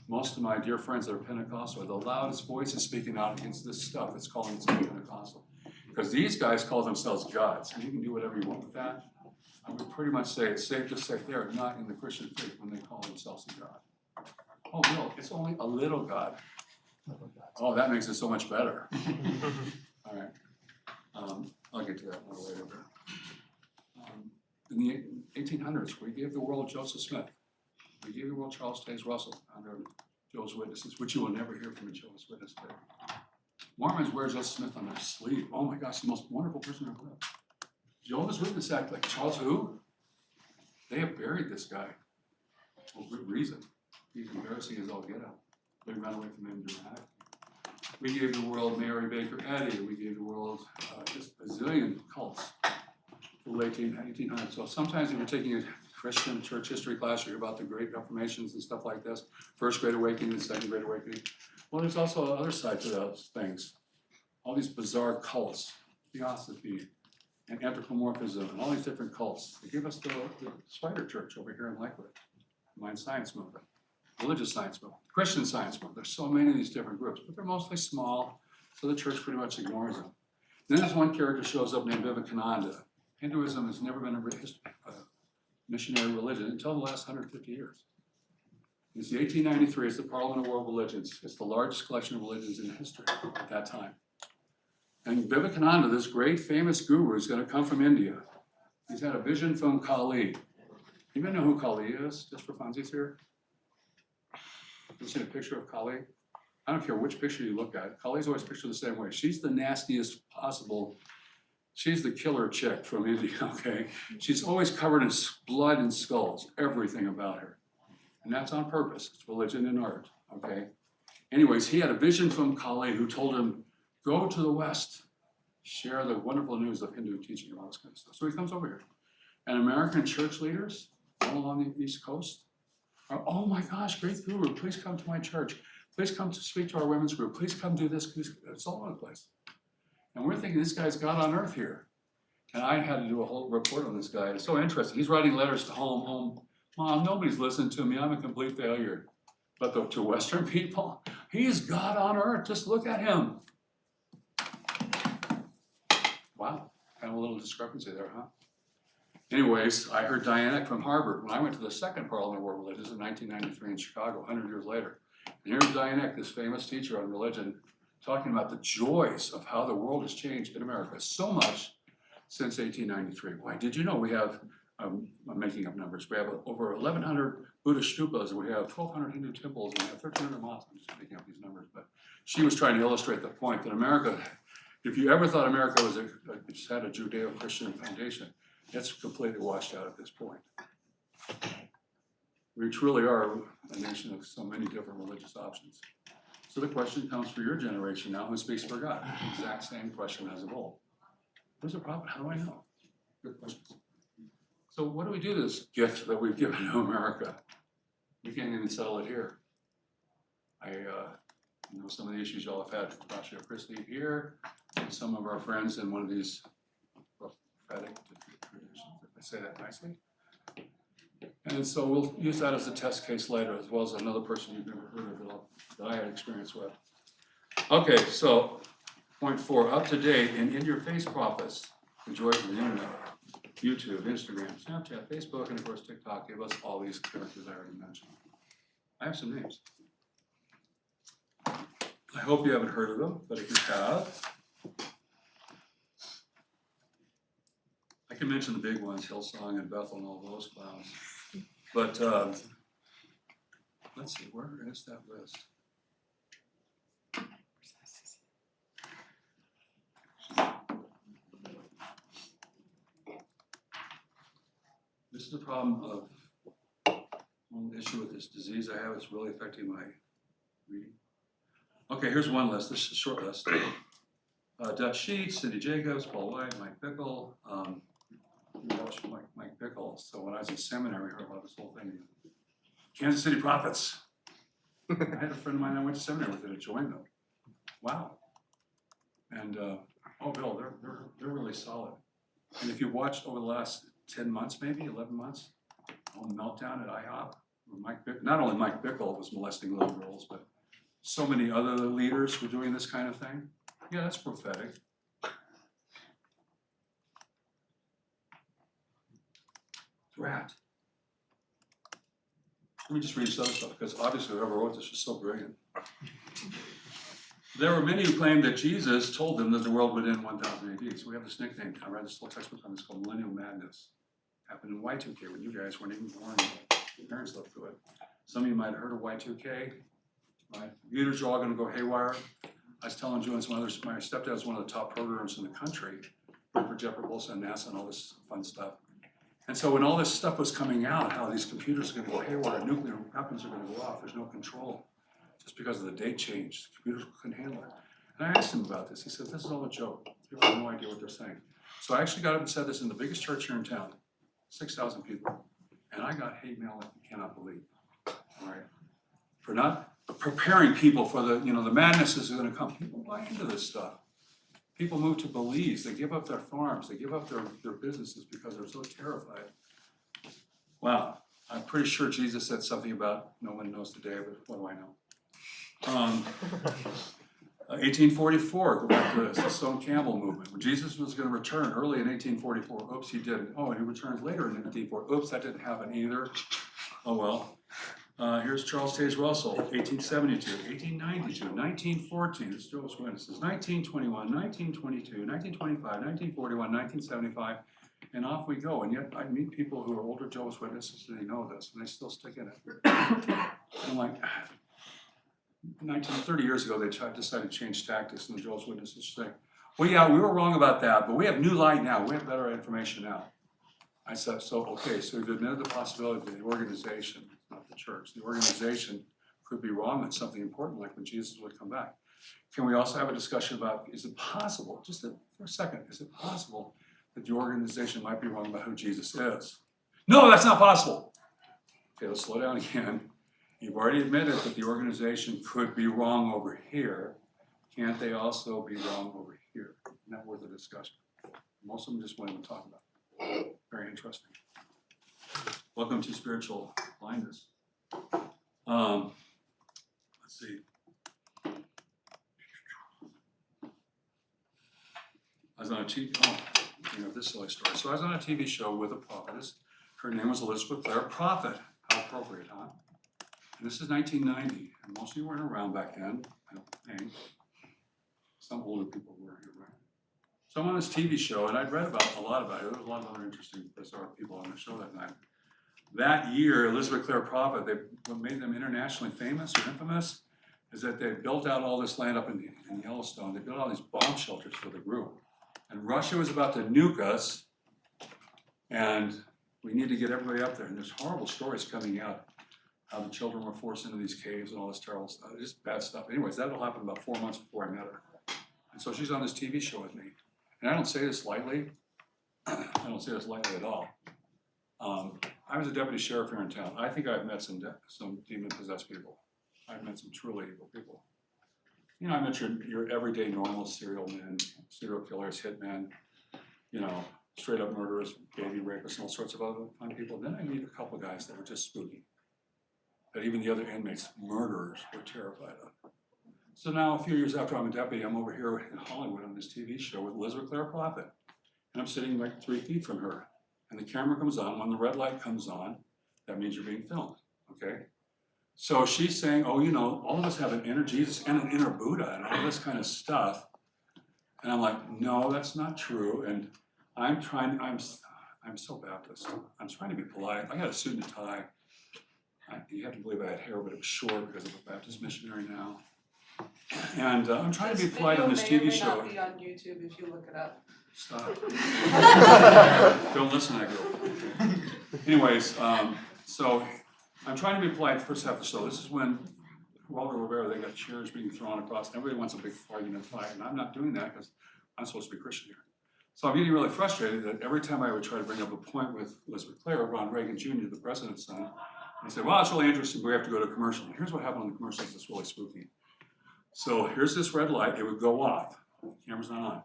Most of my dear friends that are Pentecostal are the loudest voices speaking out against this stuff that's calling itself Pentecostal. Because these guys call themselves gods, and you can do whatever you want with that. I would pretty much say it's safe to say they're not in the Christian faith when they call themselves a God. Oh no, it's only a little God. Oh, that makes it so much better. All right, I'll get to that more later. In the 1800s, we gave the world Joseph Smith. We gave the world Charles Taze Russell, under Jehovah's Witnesses, which you will never hear from a Jehovah's Witness today. Mormons wear Joseph Smith on their sleeve. Oh my gosh, the most wonderful person I've ever lived. Jehovah's Witnesses act like Charles who? They have buried this guy for good reason. He's embarrassing as all get out. They ran away from him dramatically. We gave the world Mary Baker Eddy. We gave the world just a zillion cults for the late 1800s. So sometimes if you're taking a Christian church history class, you hear about the Great Reformations and stuff like this. First Great Awakening, the Second Great Awakening. Well, there's also other side to those things. All these bizarre cults, theosophy, and anthropomorphism, and all these different cults. They give us the Spider Church over here in Lakewood, Mind Science Movement, Religious Science Movement, Christian Science Movement. There's so many of these different groups, but they're mostly small, so the church pretty much ignores them. Then there's one character shows up named Vivekananda. Hinduism has never been a missionary religion until the last 150 years. It's the 1893, it's the Parliament of World Religions. It's the largest collection of religions in history at that time. And Vivekananda, this great famous guru, is going to come from India. He's had a vision from Kali. You may know who Kali is, just for funsies here? You've seen a picture of Kali? I don't care which picture you look at. Kali's always pictured the same way. She's the nastiest possible. She's the killer chick from India, okay? She's always covered in blood and skulls, everything about her. And that's on purpose. It's religion and art, okay? Anyways, he had a vision from Kali who told him, go to the west share the wonderful news of Hindu teaching and all this kind of stuff. So he comes over here. And American church leaders all along the East Coast are, oh my gosh, great guru, please come to my church. Please come to speak to our women's group. Please come do this. Please. It's all over the place. And we're thinking this guy's God on earth here. And I had to do a whole report on this guy. It's so interesting. He's writing letters to home. Mom, nobody's listening to me. I'm a complete failure. But to Western people, he's God on earth. Just look at him. Wow, kind of a little discrepancy there, huh? Anyways, I heard Dianic from Harvard when I went to the second Parliament of World Religions in 1993 in Chicago, 100 years later. And here's Dianic, this famous teacher on religion, talking about the joys of how the world has changed in America so much since 1893. Why, did you know we have, I'm making up numbers, we have over 1,100 Buddhist stupas, and we have 1,200 Hindu temples, and we have 1,300 mosques. I'm just making up these numbers, but she was trying to illustrate the point that America, if you ever thought America was just had a Judeo-Christian foundation, it's completely washed out at this point. We truly are a nation of so many different religious options. So the question comes for your generation now, who speaks for God? The exact same question as of old. Who's the prophet? How do I know? Good question. So what do we do with this gift that we've given to America? We can't even settle it here. I know some of the issues y'all have had from Christi here, and some of our friends in one of these prophetic traditions, if I say that nicely. And so we'll use that as a test case later, as well as another person you've never heard of that I had experience with. Okay, so point 4, up to date and in your face prophets, the joys of the internet, YouTube, Instagram, Snapchat, Facebook, and of course TikTok give us all these characters I already mentioned. I have some names. I hope you haven't heard of them, but if you have, I can mention the big ones, Hillsong and Bethel and all those clowns. But let's see, where is that list? This is the problem of one issue with this disease I have. It's really affecting my reading. Okay, here's one list. This is a short list. Dutch Sheets, Cindy Jacobs, Paul White, Mike Bickle. Mike Bickle. So when I was in seminary, I heard about this whole thing. Kansas City Prophets. I had a friend of mine I went to seminary with that joined them. Wow. And oh, Bill, they're really solid. And if you watched over the last 10 months, maybe 11 months, on Meltdown at IHOP, where not only Mike Bickle was molesting little girls, but so many other leaders were doing this kind of thing. Yeah, that's prophetic. Rat. Let me just read some stuff, because obviously whoever wrote this was so brilliant. There were many who claimed that Jesus told them that the world would end 1000 AD. So we have this nickname. I read this little textbook on this called Millennial Madness. Happened in Y2K when you guys weren't even born. Your parents lived through it. Some of you might have heard of Y2K. Right? Computers are all going to go haywire. I was telling Joe and some others, my stepdad's one of the top programmers in the country, worked for Jeffrey Wilson and NASA and all this fun stuff. And so when all this stuff was coming out, how these computers are going to go haywire, nuclear weapons are going to go off, there's no control, just because of the date change, the computers couldn't handle it. And I asked him about this. He said, this is all a joke. People have no idea what they're saying. So I actually got up and said this in the biggest church here in town, 6,000 people. And I got hate mail like you cannot believe, all right? For not preparing people for the, the madnesses that are going to come. People buy into this stuff. People move to Belize. They give up their farms. They give up their businesses because they're so terrified. Wow. I'm pretty sure Jesus said something about no one knows the day, but what do I know? 1844, go back to this, the Stone Campbell movement. When Jesus was going to return early in 1844, oops, he didn't. Oh, and he returns later in 1844. Oops, that didn't happen either. Oh well. Here's Charles Taze Russell, 1872, 1892, 1914, this is Jehovah's Witnesses, 1921, 1922, 1925, 1941, 1975, and off we go. And yet I meet people who are older Jehovah's Witnesses and they know this, and they still stick in it. I'm like, 30 years ago, they decided to change tactics, and the Jehovah's Witnesses say, well, yeah, we were wrong about that, but we have new light now. We have better information now. I said, so, okay, so we've admitted the possibility that the organization, not the church, the organization could be wrong on something important, like when Jesus would come back. Can we also have a discussion about, is it possible, just for a second, is it possible that the organization might be wrong about who Jesus is? No, that's not possible. Okay, let's slow down again. You've already admitted that the organization could be wrong over here. Can't they also be wrong over here? Isn't that worth a discussion? Most of them just won't even talk about it. Very interesting. Welcome to spiritual blindness. Let's see. I was on a TV, this silly story. So I was on a TV show with a prophetess. Her name was Elizabeth Clare, prophet. How appropriate, huh? And this is 1990, and most of you weren't around back then, I don't think. Some older people were here, right? So I'm on this TV show, and I'd read a lot about it. There was a lot of other interesting bizarre people on the show that night. That year, Elizabeth Clare Prophet, what made them internationally famous or infamous is that they built out all this land up in Yellowstone. They built all these bomb shelters for the group. And Russia was about to nuke us, and we need to get everybody up there. And there's horrible stories coming out, how the children were forced into these caves and all this terrible stuff. Just bad stuff. Anyways, that all happened about 4 months before I met her. And so she's on this TV show with me. And I don't say this lightly. I don't say this lightly at all. I was a deputy sheriff here in town. I think I've met some demon-possessed people. I've met some truly evil people. I met your everyday normal serial men, serial killers, hitmen, straight up murderers, baby rapists, and all sorts of other fun people. Then I meet a couple of guys that were just spooky, that even the other inmates, murderers, were terrified of. So now, a few years after I'm a deputy, I'm over here in Hollywood on this TV show with Elizabeth Clare Prophet. And I'm sitting like 3 feet from her. And the camera comes on. When the red light comes on, that means you're being filmed, okay? So she's saying, oh, all of us have an inner Jesus and an inner Buddha and all this kind of stuff. And I'm like, no, that's not true. And I'm so Baptist. I'm trying to be polite. I got a suit and a tie. You have to believe I had hair, but it was short because I'm a Baptist missionary now. And I'm trying to be polite on this TV show. This video may or may not be on YouTube if you look it up. Stop. Don't listen, I go. Anyways, so I'm trying to be polite the first half of the show. This is when Walter Rivera, they got chairs being thrown across. Everybody wants a big argument fight, and I'm not doing that because I'm supposed to be Christian here. So I'm getting really frustrated that every time I would try to bring up a point with Elizabeth Clare, Ron Reagan Jr., the president's son, he said, well, it's really interesting, but we have to go to a commercial. And here's what happened on the commercials that's really spooky. So here's this red light. It would go off. The camera's not on.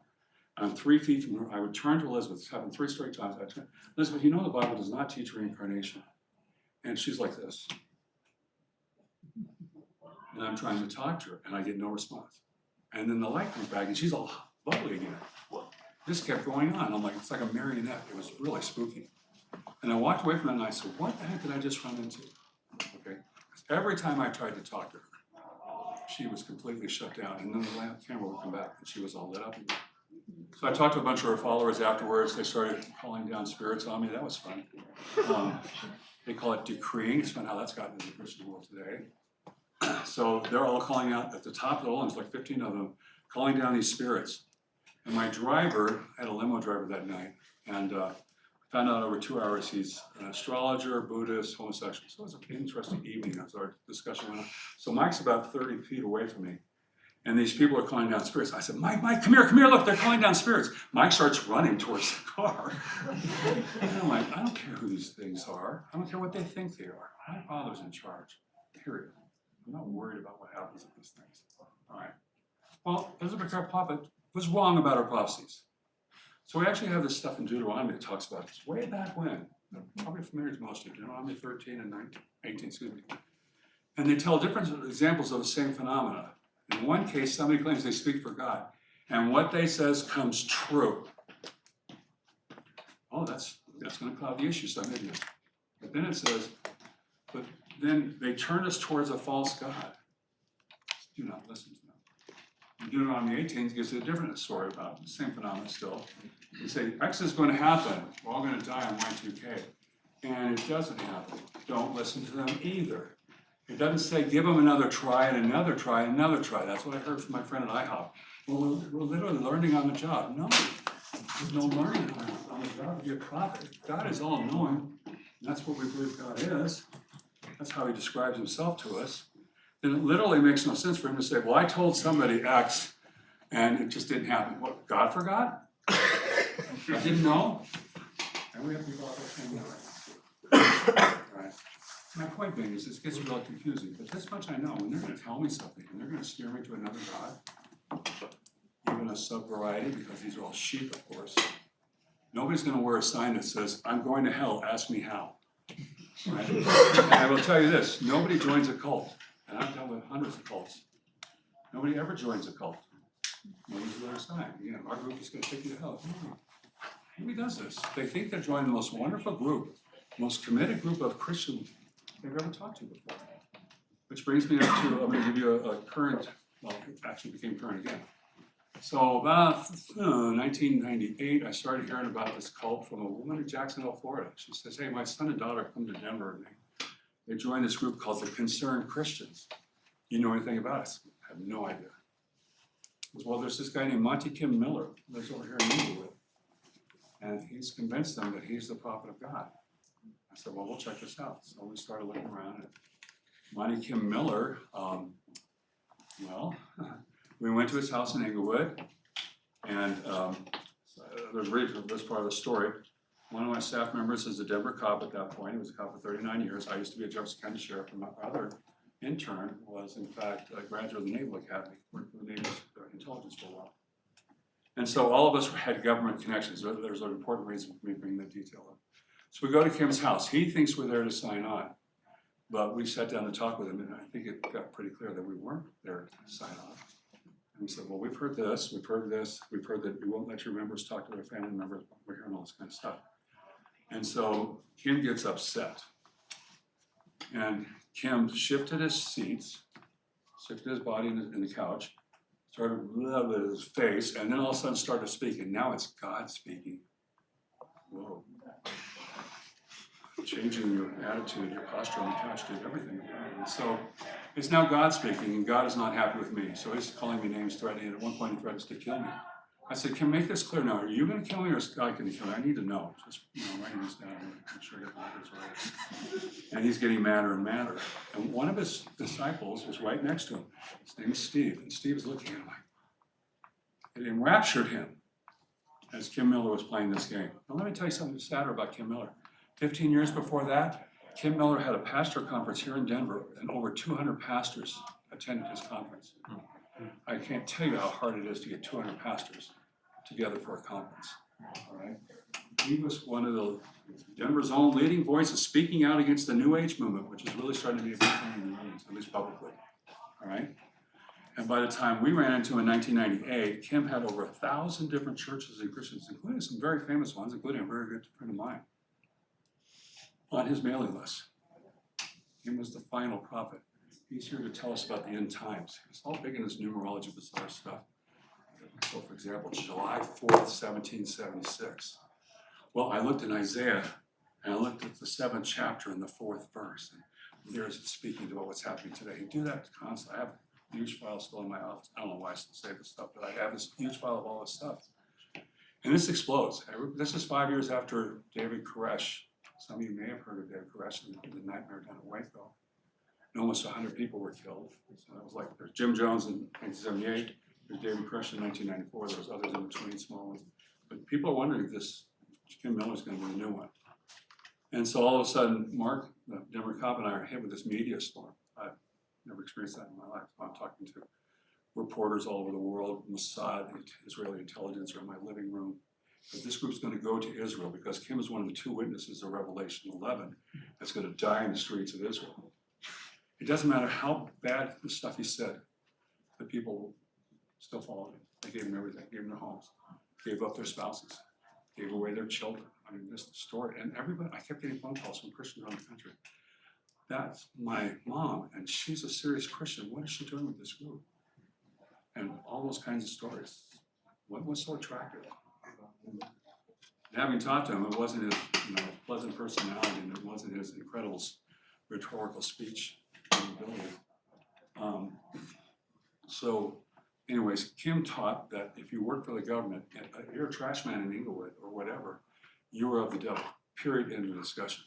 I'm 3 feet from her. I would turn to Elizabeth. It's happened 3 straight times. I turn, Elizabeth, the Bible does not teach reincarnation. And she's like this. And I'm trying to talk to her, and I get no response. And then the light comes back, and she's all bubbly again. This kept going on. I'm like, it's like a marionette. It was really spooky. And I walked away from that, and I said, what the heck did I just run into? Okay. Every time I tried to talk to her, she was completely shut down. And then the camera would come back, and she was all lit up again. So I talked to a bunch of her followers afterwards. They started calling down spirits on me. That was fun. They call it decreeing. It's fun how that's gotten into the Christian world today. So they're all calling out at the top of the lungs, like 15 of them, calling down these spirits. And my driver, I had a limo driver that night, and found out over 2 hours he's an astrologer, Buddhist, homosexual. So it was an interesting evening as our discussion went on. So Mike's about 30 feet away from me. And these people are calling down spirits. I said, Mike, come here, look, they're calling down spirits. Mike starts running towards the car. And I'm like, I don't care who these things are. I don't care what they think they are. My Father's in charge, period. I'm not worried about what happens with these things. All right. Well, Elizabeth Clare Prophet was wrong about her prophecies. So we actually have this stuff in Deuteronomy that talks about this way back when. Probably familiar to most of you, Deuteronomy 13 and 18, excuse me. And they tell different examples of the same phenomena. In one case, somebody claims they speak for God, and what they says comes true. Oh, that's going to cloud the issue some idiots. But then it says, but then they turn us towards a false God. Do not listen to them. In Deuteronomy 18 gives a different story about the same phenomenon still. They say, X is going to happen. We're all going to die on Y2K. And it doesn't happen. Don't listen to them either. It doesn't say give them another try and another try and another try. That's what I heard from my friend at IHOP. Well, we're literally learning on the job. No, there's no learning on the job to be a prophet. God is all-knowing. That's what we believe God is. That's how he describes himself to us. And it literally makes no sense for him to say, well, I told somebody X and it just didn't happen. What, God forgot? I didn't know? And we have people out there saying that. Right. My point being is this gets real confusing, but this much I know, when they're gonna tell me something and they're gonna steer me to another God, even a sub-variety, because these are all sheep, of course, nobody's gonna wear a sign that says, I'm going to hell, ask me how. Right? And I will tell you this, nobody joins a cult, and I've dealt with hundreds of cults. Nobody ever joins a cult. Nobody's wear a sign, our group is gonna take you to hell. Nobody does this. They think they're joining the most wonderful group, most committed group of Christians they've ever talked to before. Which brings me up to, I'm gonna give you a current, well, it actually became current again. So about 1998, I started hearing about this cult from a woman in Jacksonville, Florida. She says, hey, my son and daughter come to Denver and they joined this group called the Concerned Christians. You know anything about it? I have no idea. Well, there's this guy named Monty Kim Miller who lives over here in Inglewood. And he's convinced them that he's the prophet of God. I said, well, we'll check this out. So we started looking around and Monty Kim Miller, we went to his house in Inglewood, and there's really this part of the story. One of my staff members is a Denver cop at that point. He was a cop for 39 years. I used to be a Jefferson County sheriff, and my other intern was, in fact, a graduate of the Naval Academy, worked for the Navy's intelligence for a while. And so all of us had government connections. There's an important reason for me bringing that detail up. So we go to Kim's house. He thinks we're there to sign on, but we sat down to talk with him, and I think it got pretty clear that we weren't there to sign on. And we said, well, we've heard this, we've heard this, we've heard that you won't let your members talk to their family members, we're hearing all this kind of stuff. And so Kim gets upset. And Kim shifted his seats, shifted his body in the couch, started with his face, and then all of a sudden started speaking. Now it's God speaking. Whoa. Changing your attitude, your posture on the couch did everything. And so it's now God speaking, and God is not happy with me. So he's calling me names, threatening. At one point he threatens to kill me. I said, can make this clear now. Are you going to kill me or is God going to kill me? I need to know. Just writing this down and make sure I get the words right. And he's getting madder and madder. And one of his disciples was right next to him. His name is Steve. And Steve is looking at him like, it enraptured him as Kim Miller was playing this game. Now let me tell you something sadder about Kim Miller. 15 years before that, Kim Miller had a pastor conference here in Denver, and over 200 pastors attended his conference. I can't tell you how hard it is to get 200 pastors together for a conference. All right? He was one of the Denver's own leading voices speaking out against the New Age movement, which is really starting to be a big thing in the news, at least publicly. All right? And by the time we ran into in 1998, Kim had over 1,000 different churches and Christians, including some very famous ones, including a very good friend of mine, on his mailing list. Kim was the final prophet. He's here to tell us about the end times. It's all big in his numerology, bizarre stuff. So, for example, July 4th, 1776. Well, I looked in Isaiah, and I looked at the 7th chapter in the 4th verse. And there's speaking about what's happening today. You do that constantly. I have a huge file still in my office. I don't know why I still save this stuff, but I have this huge file of all this stuff. And this explodes. This is 5 years after David Koresh. Some of you may have heard of David Koresh and the nightmare down in Waco. And almost 100 people were killed. So it was like there's Jim Jones in 1978, there's David Koresh in 1994, there was others in between, small ones. But people are wondering if this Kim Miller is going to be the new one. And so all of a sudden, Mark, the Denver cop, and I are hit with this media storm. I've never experienced that in my life. I'm talking to reporters all over the world, Mossad, Israeli intelligence are in my living room. But this group's going to go to Israel because Kim is one of the 2 witnesses of Revelation 11 that's going to die in the streets of Israel. It doesn't matter how bad the stuff he said, the people still followed him. They gave him everything, gave him their homes, gave up their spouses, gave away their children. I mean, this is the story. And everybody, I kept getting phone calls from Christians around the country. That's my mom, and she's a serious Christian. What is she doing with this group? And all those kinds of stories. What was so attractive? And having talked to him, it wasn't his pleasant personality, and it wasn't his incredible rhetorical speech ability. So anyways, Kim taught that if you work for the government, you're a trash man in Inglewood or whatever, you are of the devil, period, end of discussion.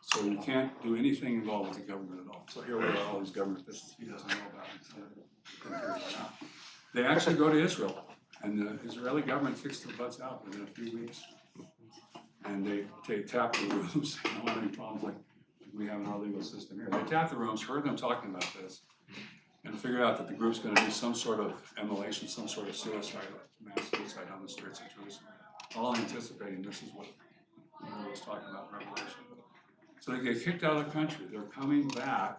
So you can't do anything involved with the government at all. So here we are, all these government officials he doesn't know about it. So, they actually go to Israel, and the Israeli government kicks their butts out within a few weeks. And they tap the rooms. They don't have any problems like we have in our legal system here. They tap the rooms, heard them talking about this, and figured out that the group's going to do some sort of immolation, some sort of suicide, mass suicide on the streets of Jerusalem. All anticipating this is what the Lord was talking about in Revelation. So they get kicked out of the country. They're coming back.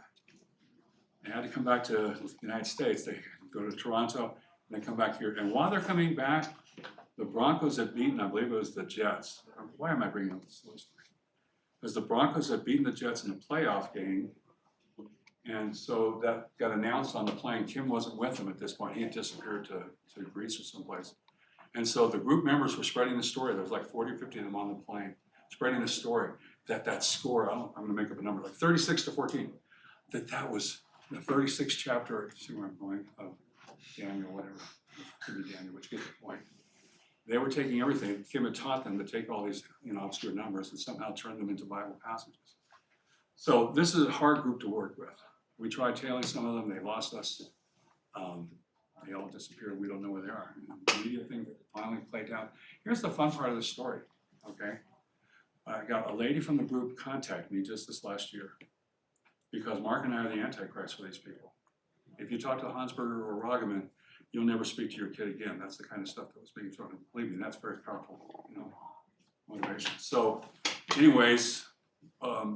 They had to come back to the United States. They go to Toronto, and they come back here. And while they're coming back, the Broncos had beaten, I believe it was the Jets. Why am I bringing up this list? Because the Broncos had beaten the Jets in a playoff game. And so that got announced on the plane. Kim wasn't with them at this point. He had disappeared to Greece or someplace. And so the group members were spreading the story. There was like 40 or 50 of them on the plane, spreading the story that score, I'm going to make up a number, like 36-14, that was the 36th chapter, see where I'm going, of Daniel, whatever, could be Daniel, which gets the point. They were taking everything. Kim had taught them to take all these, obscure numbers and somehow turn them into Bible passages. So this is a hard group to work with. We tried tailing some of them. They lost us. They all disappeared. We don't know where they are. The media thing finally played out. Here's the fun part of the story, okay? I got a lady from the group contact me just this last year because Mark and I are the Antichrist for these people. If you talk to Honsberger or Ragaman, you'll never speak to your kid again. That's the kind of stuff that was being thrown. Believe me, that's very powerful, motivation. So anyways,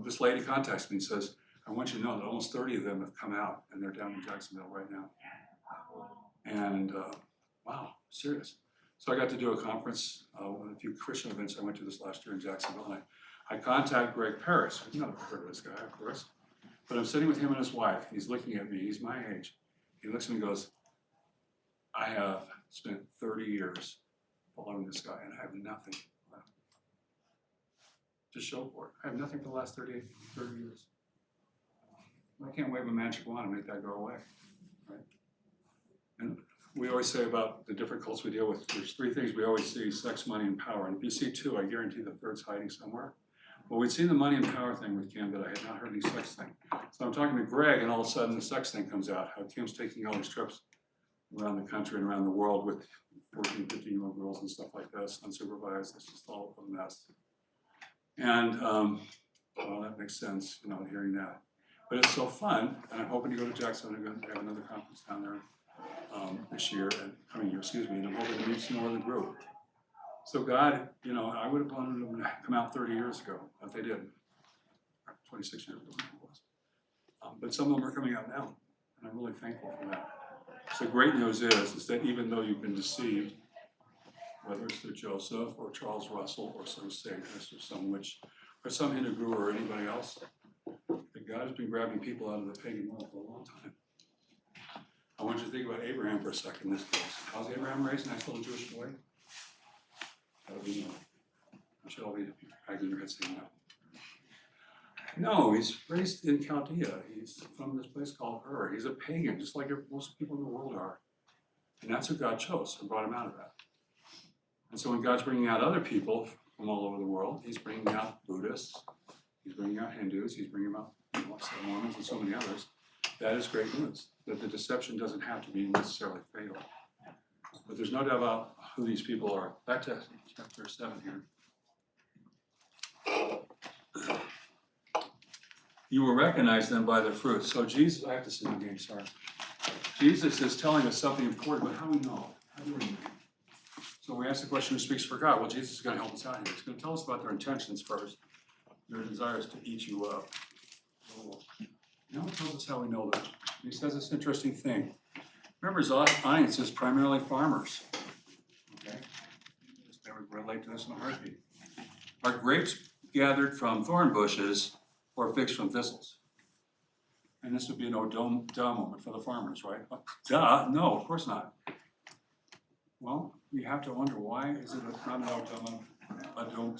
this lady contacts me and says, I want you to know that almost 30 of them have come out and they're down in Jacksonville right now. And wow, serious. So I got to do a conference with a few Christian events I went to this last year in Jacksonville. And I contacted Greg Paris. You've never heard of this guy, of course. But I'm sitting with him and his wife. He's looking at me. He's my age. He looks at me and goes, I have spent 30 years following this guy and I have nothing left. Just show for it. I have nothing for the last 30 years. I can't wave a magic wand and make that go away, right? And we always say about the different cults we deal with, there's three things we always see: sex, money, and power. And if you see two, I guarantee the third's hiding somewhere. Well, we'd seen the money and power thing with Kim, but I had not heard any sex thing. So I'm talking to Greg, and all of a sudden the sex thing comes out, how Kim's taking all these trips around the country and around the world with 14, 15-year-old girls and stuff like this, unsupervised. It's just all a mess. And, well, that makes sense, hearing that. But it's so fun, and I'm hoping to go to Jackson. I'm going to have another conference down there this year, and coming year, and I'm hoping to meet some more of the group. So God, I would have wanted them to come out 30 years ago, but they didn't. 26 years ago, it was. But some of them are coming out now, and I'm really thankful for that. So great news is that even though you've been deceived, whether it's through Joseph or Charles Russell or some Satanist or some witch or some Hindu guru or anybody else, that God has been grabbing people out of the pagan world for a long time. I want you to think about Abraham for a second in this case. How's Abraham raised? Nice little Jewish boy? That'll be no. You should all be wagging your head saying that. No, he's raised in Chaldea. He's from this place called Ur. He's a pagan, just like most people in the world are. And that's who God chose and brought him out of that. And so when God's bringing out other people from all over the world, he's bringing out Buddhists, he's bringing out Hindus, he's bringing out Mormons and so many others. That is great news, that the deception doesn't have to be necessarily fatal. But there's no doubt about who these people are. Back to chapter 7 here. You will recognize them by their fruits. So Jesus, I have to sit again, sorry. Jesus is telling us something important, but how do we know? How do we know? So we ask the question, who speaks for God? Well, Jesus is going to help us out here. He's going to tell us about their intentions first, their desires to eat you up. He tells us how we know that. He says this interesting thing. Remember, his audience is primarily farmers. Okay? Just never relate to this in a heartbeat. Are grapes gathered from thorn bushes or figs from thistles? And this would be an oh duh moment for the farmers, right? Duh, no, of course not. Well, you have to wonder, why is it not an oh duh moment?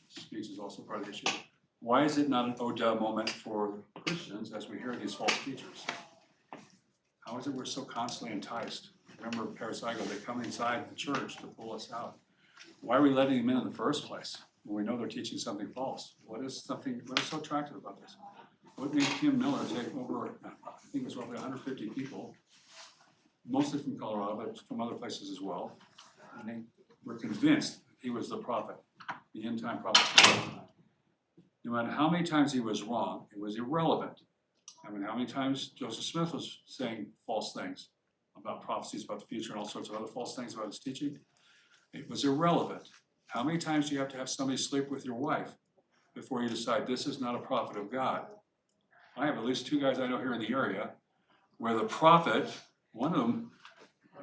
Speech is also part of the issue. Why is it not an oh duh moment for Christians as we hear these false teachers? How is it we're so constantly enticed? Remember Parasigo, they come inside the church to pull us out. Why are we letting them in the first place? when we know they're teaching something false? What is so attractive about this? What made Tim Miller take over, I think it was roughly 150 people, mostly from Colorado, but from other places as well, and they were convinced he was the prophet, the end time prophet. No matter how many times he was wrong, it was irrelevant. I mean, how many times Joseph Smith was saying false things about prophecies about the future and all sorts of other false things about his teaching? It was irrelevant. How many times do you have to have somebody sleep with your wife before you decide this is not a prophet of God? I have at least 2 guys I know here in the area where the prophet, one of them,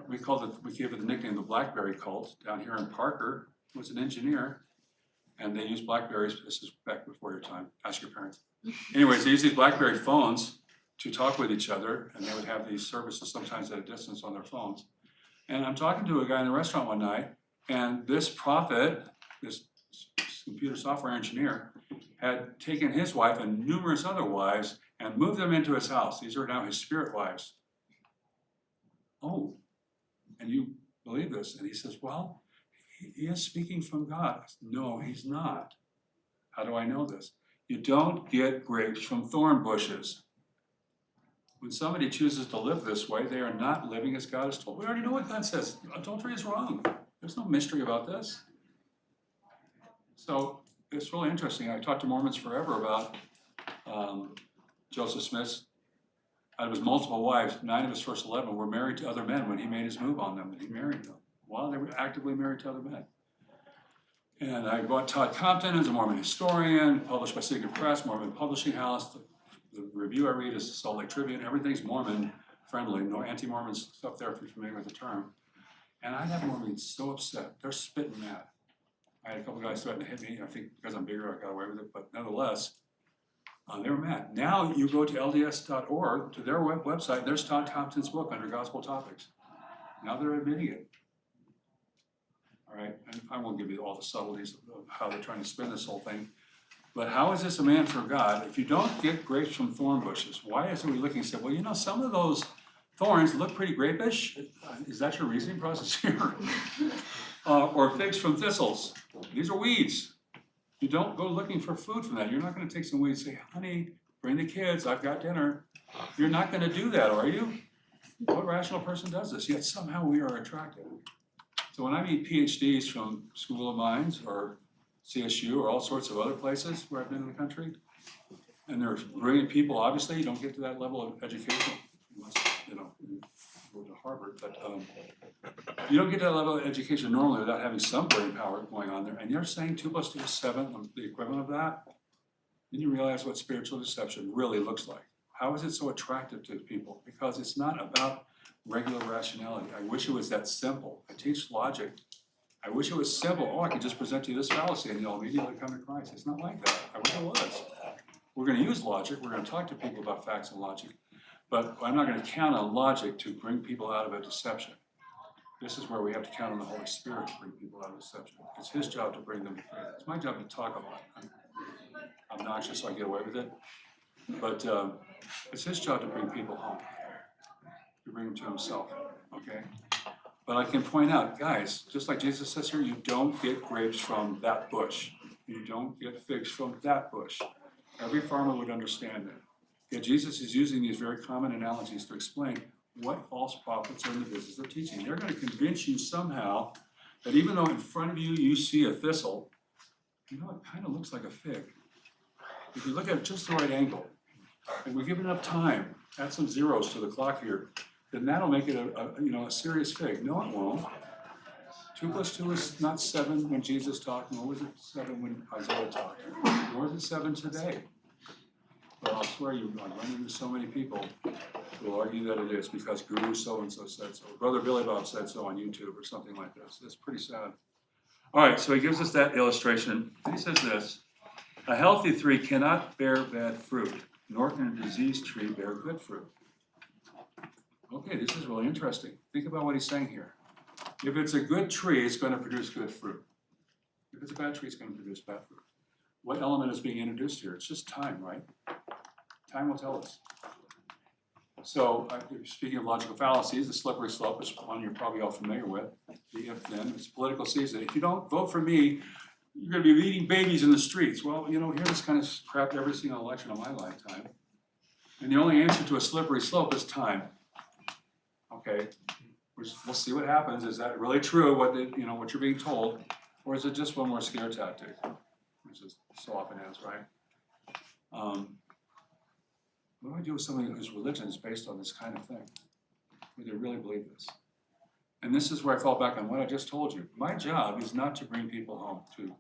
we gave it the nickname the Blackberry cult down here in Parker, was an engineer, and they used Blackberries. This is back before your time. Ask your parents. Anyways, they used these Blackberry phones to talk with each other, and they would have these services sometimes at a distance on their phones. And I'm talking to a guy in the restaurant one night, and this prophet, this computer software engineer, had taken his wife and numerous other wives and moved them into his house. These are now his spirit wives. Oh, and you believe this? And he says, well, he is speaking from God. I said, no, he's not. How do I know this? You don't get grapes from thorn bushes. When somebody chooses to live this way, they are not living as God has told. We already know what God says. Adultery is wrong. There's no mystery about this. So it's really interesting. I talked to Mormons forever about Joseph Smith. Out of his multiple wives, 9 of his first 11 were married to other men when he made his move on them, and he married them while they were actively married to other men. And I bought Todd Compton as a Mormon historian, published by Signet Press, Mormon Publishing House. The review I read is the Salt Lake Tribune. Everything's Mormon friendly, no anti-Mormon stuff there if you're familiar with the term. And I have Mormons so upset, they're spitting mad. I had a couple guys threaten to hit me. I think because I'm bigger, I got away with it, but nonetheless, they were mad. Now you go to LDS.org, to their website, there's Todd Compton's book under Gospel Topics. Now they're admitting it. All right, and I won't give you all the subtleties of how they're trying to spin this whole thing. But how is this a man for God? If you don't get grapes from thorn bushes, why isn't we looking and say, well, you know, some of those thorns look pretty grapish. Is that your reasoning process here? Or figs from thistles. These are weeds. You don't go looking for food from that. You're not going to take some weeds and say, honey, bring the kids, I've got dinner. You're not going to do that, are you? What rational person does this? Yet somehow we are attracted. So when I meet PhDs from School of Mines or CSU or all sorts of other places where I've been in the country, and they're brilliant people, obviously you don't get to that level of education unless, you know, you go to Harvard, but you don't get to that level of education normally without having some brain power going on there. And you're saying 2 + 2 is 7, the equivalent of that, then you realize what spiritual deception really looks like. How is it so attractive to people? Because it's not about regular rationality. I wish it was that simple. I teach logic. I wish it was simple. Oh, I could just present to you this fallacy and you'll immediately come to Christ. It's not like that. I wish it was. We're going to use logic. We're going to talk to people about facts and logic. But I'm not going to count on logic to bring people out of a deception. This is where we have to count on the Holy Spirit to bring people out of deception. It's his job to bring them to faith. It's my job to talk a lot. I'm obnoxious, so I get away with it. But it's his job to bring people home, to bring them to himself, okay? But I can point out, guys, just like Jesus says here, you don't get grapes from that bush. You don't get figs from that bush. Every farmer would understand that. Yet Jesus is using these very common analogies to explain what false prophets are in the business of teaching. They're going to convince you somehow that even though in front of you you see a thistle, you know, it kind of looks like a fig. If you look at it just the right angle, and we give it enough time, add some zeros to the clock here, then that'll make it a serious fig. No, it won't. 2 + 2 is not 7 when Jesus talked, nor was it 7 when Isaiah talked, nor is it 7 today. But I'll swear you, I run into so many people who will argue that it is because Guru so-and-so said so. Brother Billy Bob said so on YouTube or something like this. It's pretty sad. All right, so he gives us that illustration. He says this, a healthy tree cannot bear bad fruit, nor can a diseased tree bear good fruit. Okay, this is really interesting. Think about what he's saying here. If it's a good tree, it's going to produce good fruit. If it's a bad tree, it's going to produce bad fruit. What element is being introduced here? It's just time, right? Time will tell us. So, speaking of logical fallacies, the slippery slope is one you're probably all familiar with. The if-then, it's political season. If you don't vote for me, you're gonna be leading babies in the streets. Well, you know, hear this kind of crap every single election of my lifetime. And the only answer to a slippery slope is time. Okay, we'll see what happens. Is that really true, what you're being told? Or is it just one more scare tactic? Which is so often is, right? What do I do with somebody whose religion is based on this kind of thing? Where they really believe this? And this is where I fall back on what I just told you. My job is not to bring people home, to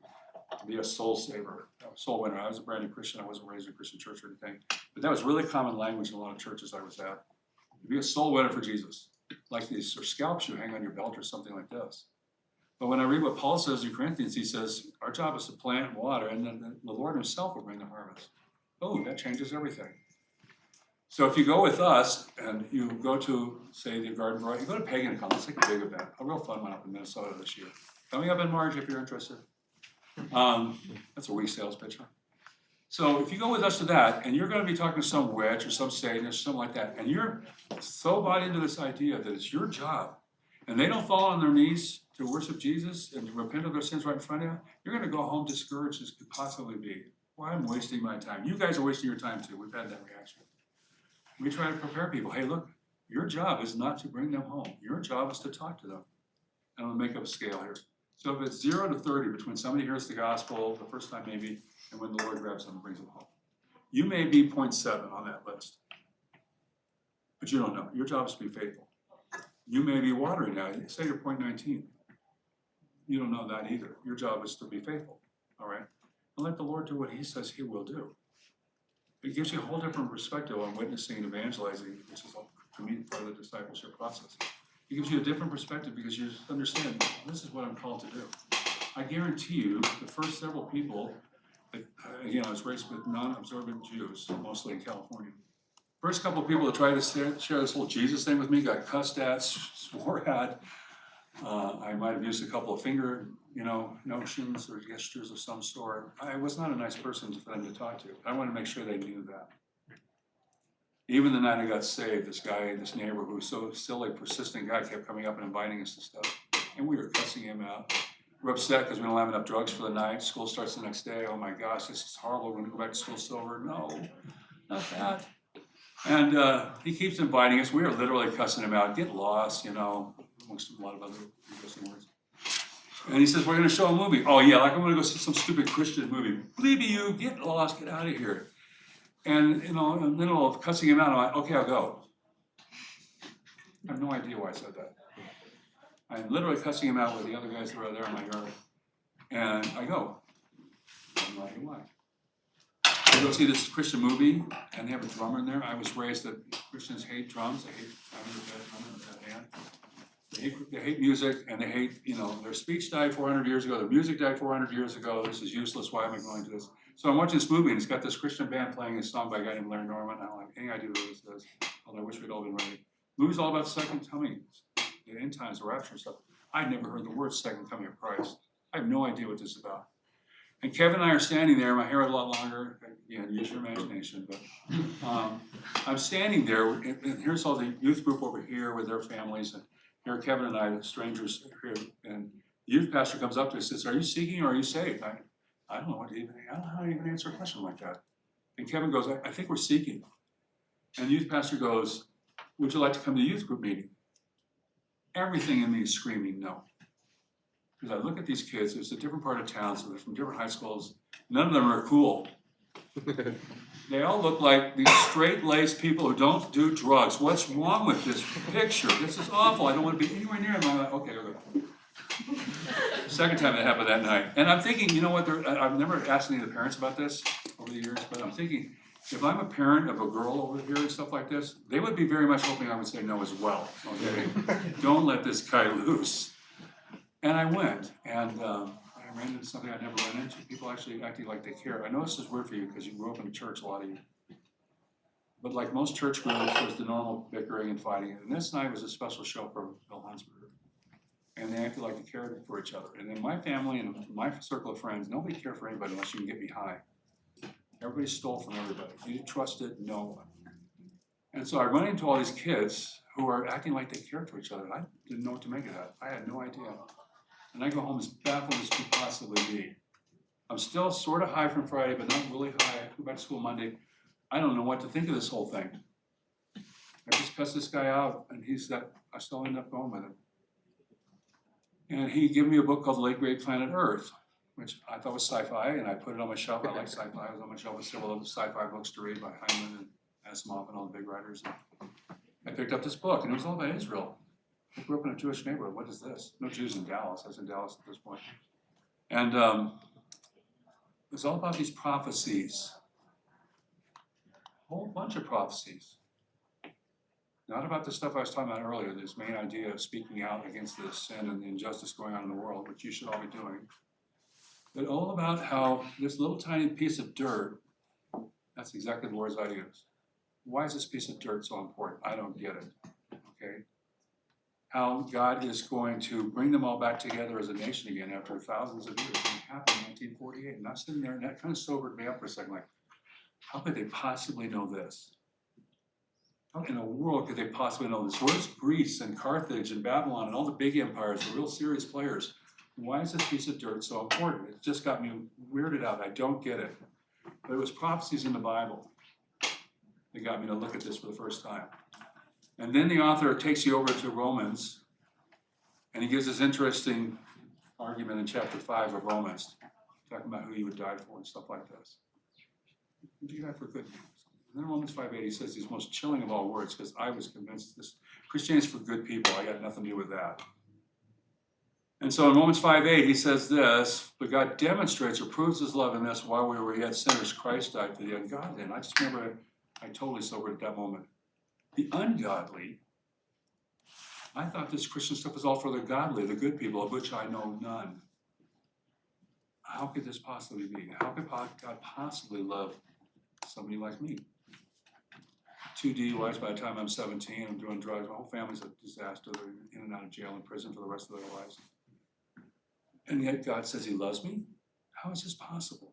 be a soul saver, a soul winner. I was a brand new Christian. I wasn't raised in a Christian church or anything. But that was really common language in a lot of churches I was at. To be a soul winner for Jesus. Like these scalps you hang on your belt or something like this. But when I read what Paul says in Corinthians, he says, our job is to plant and water, and then the Lord himself will bring the harvest. Oh, that changes everything. So if you go with us and you go to, say, the Garden Variety, you go to Pagan Con, let's take a big event, a real fun one up in Minnesota this year. Coming up in March if you're interested. That's a weak sales pitch, huh? So if you go with us to that, and you're going to be talking to some witch or some Satanist, something like that, and you're so bought into this idea that it's your job, and they don't fall on their knees to worship Jesus and to repent of their sins right in front of you, you're going to go home discouraged as could possibly be. Well, I'm wasting my time. You guys are wasting your time too. We've had that reaction. We try to prepare people. Hey, look, your job is not to bring them home. Your job is to talk to them. And I'm going to make up a scale here. So if it's 0 to 30 between somebody hears the gospel the first time maybe, and when the Lord grabs them and brings them home, you may be 0.7 on that list. But you don't know. Your job is to be faithful. You may be watering now. Say you're 0.19. You don't know that either. Your job is to be faithful. All right? And let the Lord do what he says he will do. It gives you a whole different perspective on witnessing and evangelizing, which is, to me, part of the discipleship process. It gives you a different perspective because you understand, this is what I'm called to do. I guarantee you, the first several people, again, I was raised with non-observant Jews, mostly in California. First couple of people that tried to share this whole Jesus thing with me got cussed at, swore at. I might have used a couple of finger, notions or gestures of some sort. I was not a nice person for them to talk to. I wanted to make sure they knew that. Even the night I got saved, this neighbor who was so silly, persistent guy kept coming up and inviting us to stuff. And we were cussing him out. We're upset because we don't have enough drugs for the night. School starts the next day. Oh my gosh, this is horrible. We're going to go back to school sober. No, not that. And he keeps inviting us. We are literally cussing him out. Get lost, amongst a lot of other interesting words. And he says, we're going to show a movie. Oh yeah, like I'm going to go see some stupid Christian movie. Believe you, get lost, get out of here. And, in the middle of cussing him out, I'm like, okay, I'll go. I have no idea why I said that. I'm literally cussing him out with the other guys that are there in my yard. And I go. I'm like, why? I go see this Christian movie, and they have a drummer in there. I was raised that Christians hate drums. They hate having a band. They hate music, and they hate, their speech died 400 years ago. Their music died 400 years ago. This is useless. Why am I going to this? So I'm watching this movie, and it's got this Christian band playing a song by a guy named Larry Norman. I don't have any idea who this is, although I wish we'd all been ready. The movie's all about the second coming, the end times, the rapture and stuff. I'd never heard the word second coming of Christ. I have no idea what this is about. And Kevin and I are standing there. My hair is a lot longer. Again, use your imagination. But I'm standing there, and here's all the youth group over here with their families. And here are Kevin and I, the strangers here. And the youth pastor comes up to us and says, are you seeking or are you saved? I don't know how to even answer a question like that. And Kevin goes, I think we're seeking. And the youth pastor goes, would you like to come to the youth group meeting? Everything in me is screaming no. Because I look at these kids, it's a different part of town, so they're from different high schools. None of them are cool. They all look like these straight-laced people who don't do drugs. What's wrong with this picture? This is awful. I don't want to be anywhere near them. I'm like, okay. Second time that happened that night. And I'm thinking, you know what, I've never asked any of the parents about this over the years, but I'm thinking, if I'm a parent of a girl over here and stuff like this, they would be very much hoping I would say no as well, okay? Don't let this guy loose. And I went, and I ran into something I never ran into. People actually acting like they care. I know this is weird for you because you grew up in a church, a lot of you. But like most church groups, there's the normal bickering and fighting. And this night was a special show for Bill Honsberger. And they acted like they cared for each other. And in my family and my circle of friends, nobody cared for anybody unless you can get me high. Everybody stole from everybody. You trusted no one. And so I run into all these kids who are acting like they cared for each other. I didn't know what to make of that. I had no idea. And I go home as baffled as could possibly be. I'm still sort of high from Friday, but not really high. I go back to school Monday. I don't know what to think of this whole thing. I just cussed this guy out, and I still end up going with him. And he gave me a book called Late Great Planet Earth, which I thought was sci-fi, and I put it on my shelf. I like sci-fi. It was on my shelf with several other sci-fi books to read by Hyman and Asimov and all the big writers. I picked up this book, and it was all about Israel. I grew up in a Jewish neighborhood. What is this? No Jews in Dallas. I was in Dallas at this point. And it was all about these prophecies. A whole bunch of prophecies. Not about the stuff I was talking about earlier, this main idea of speaking out against the sin and the injustice going on in the world, which you should all be doing. But all about how this little tiny piece of dirt, that's exactly the words I use. Why is this piece of dirt so important? I don't get it, okay? How God is going to bring them all back together as a nation again after thousands of years. It happened in 1948, and I'm sitting there, and that kind of sobered me up for a second, like, how could they possibly know this? How in the world could they possibly know this? Where's Greece and Carthage and Babylon and all the big empires, the real serious players? Why is this piece of dirt so important? It just got me weirded out. I don't get it. But it was prophecies in the Bible that got me to look at this for the first time. And then the author takes you over to Romans, and he gives this interesting argument in chapter 5 of Romans, talking about who he would die for and stuff like this. Would you die for good news? And then Romans 5:8, he says these most chilling of all words, because I was convinced this Christianity is for good people. I got nothing to do with that. And so in Romans 5:8, he says this, but God demonstrates or proves his love in this, while we were yet sinners, Christ died for the ungodly. And I just remember I totally sobered at that moment. The ungodly, I thought this Christian stuff was all for the godly, the good people, of which I know none. How could this possibly be? How could God possibly love somebody like me? 2 DUIs by the time I'm 17, I'm doing drugs, my whole family's a disaster, they're in and out of jail and prison for the rest of their lives. And yet God says he loves me? How is this possible?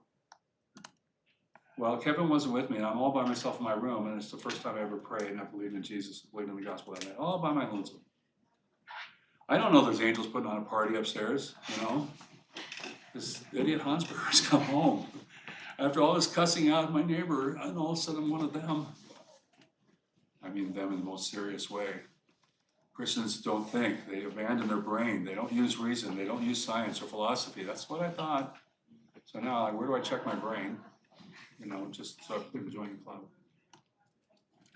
Well, Kevin wasn't with me, and I'm all by myself in my room, and it's the first time I ever prayed, and I believed in Jesus, believed in the gospel that night, all by my lonesome. I don't know there's angels putting on a party upstairs, you know? This idiot Honsberger's come home. After all this cussing out my neighbor, and all of a sudden I'm one of them. I mean them in the most serious way. Christians don't think, they abandon their brain, they don't use reason, they don't use science or philosophy. That's what I thought. So now, like, where do I check my brain? You know, just so I can join the club.